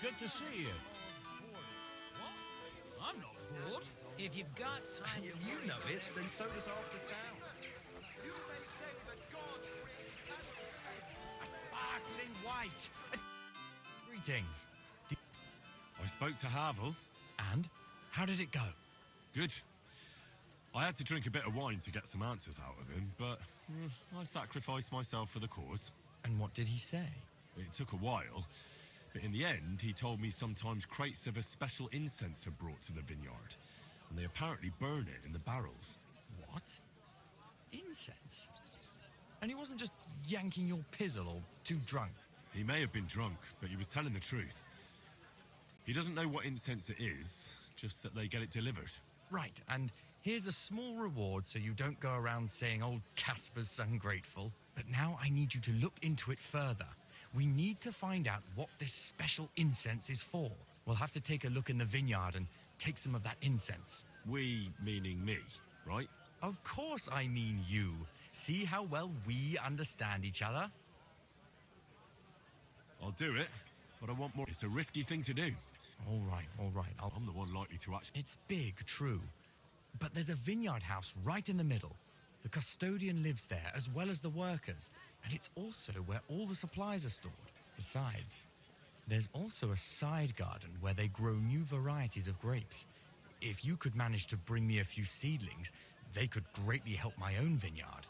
Good to see you. I'm not bored. If you've got time, You know it, then so does half the town. A sparkling white. Greetings. I spoke to Havel. And? How did it go? Good. I had to drink a bit of wine to get some answers out of him, but I sacrificed myself for the cause. And what did he say? It took a while, but in the end, he told me sometimes crates of a special incense are brought to the vineyard, and they apparently burn it in the barrels. What? Incense? And he wasn't just yanking your pizzle or too drunk? He may have been drunk, but he was telling the truth. He doesn't know what incense it is, just that they get it delivered. Right, and here's a small reward so you don't go around saying old Casper's ungrateful. But now I need you to look into it further. We need to find out what this special incense is for. We'll have to take a look in the vineyard and take some of that incense. We, meaning me, right? Of course I mean you. See how well we understand each other? I'll do it, but I want more. It's a risky thing to do. All right. I'm the one likely to actually... It's big, true. But there's a vineyard house right in the middle. The custodian lives there, as well as the workers. And it's also where all the supplies are stored. Besides, there's also a side garden where they grow new varieties of grapes. If you could manage to bring me a few seedlings, they could greatly help my own vineyard.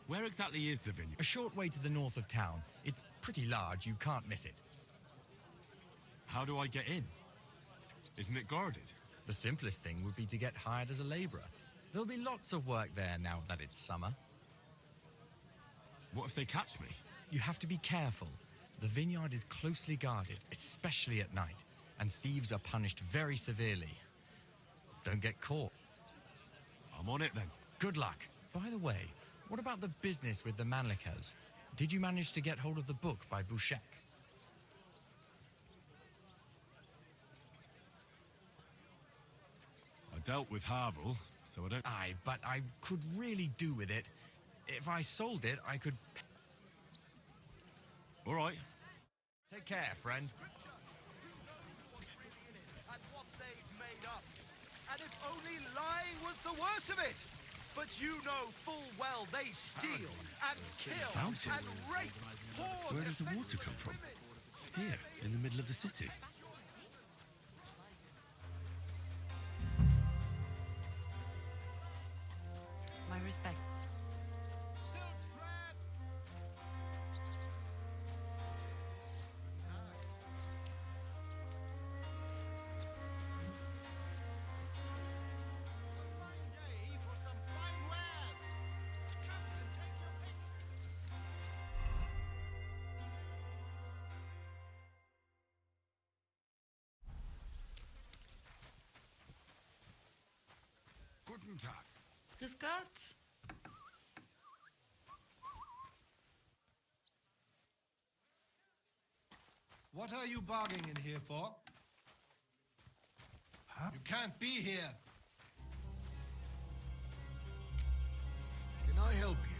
Where exactly is the vineyard? A short way to the north of town. It's pretty large, you can't miss it. How do I get in? Isn't it guarded? The simplest thing would be to get hired as a laborer. There'll be lots of work there now that it's summer. What if they catch me? You have to be careful. The vineyard is closely guarded, especially at night, and thieves are punished very severely. Don't get caught. I'm on it then. Good luck. By the way, what about the business with the Manlikas? Did you manage to get hold of the book by Bouchek? I dealt with Havel, so I don't... Aye, but I could really do with it. If I sold it, I could... All right. Take care, friend. And what they've made up. And if only lying was the worst of it. But you know full well they steal and kill Fountain. and rape poor Where does the water come from? Here, in the middle of the city. My respects. Guten Tag. Grüß Gott. What are you bargaining in here for? Huh? You can't be here. Can I help you?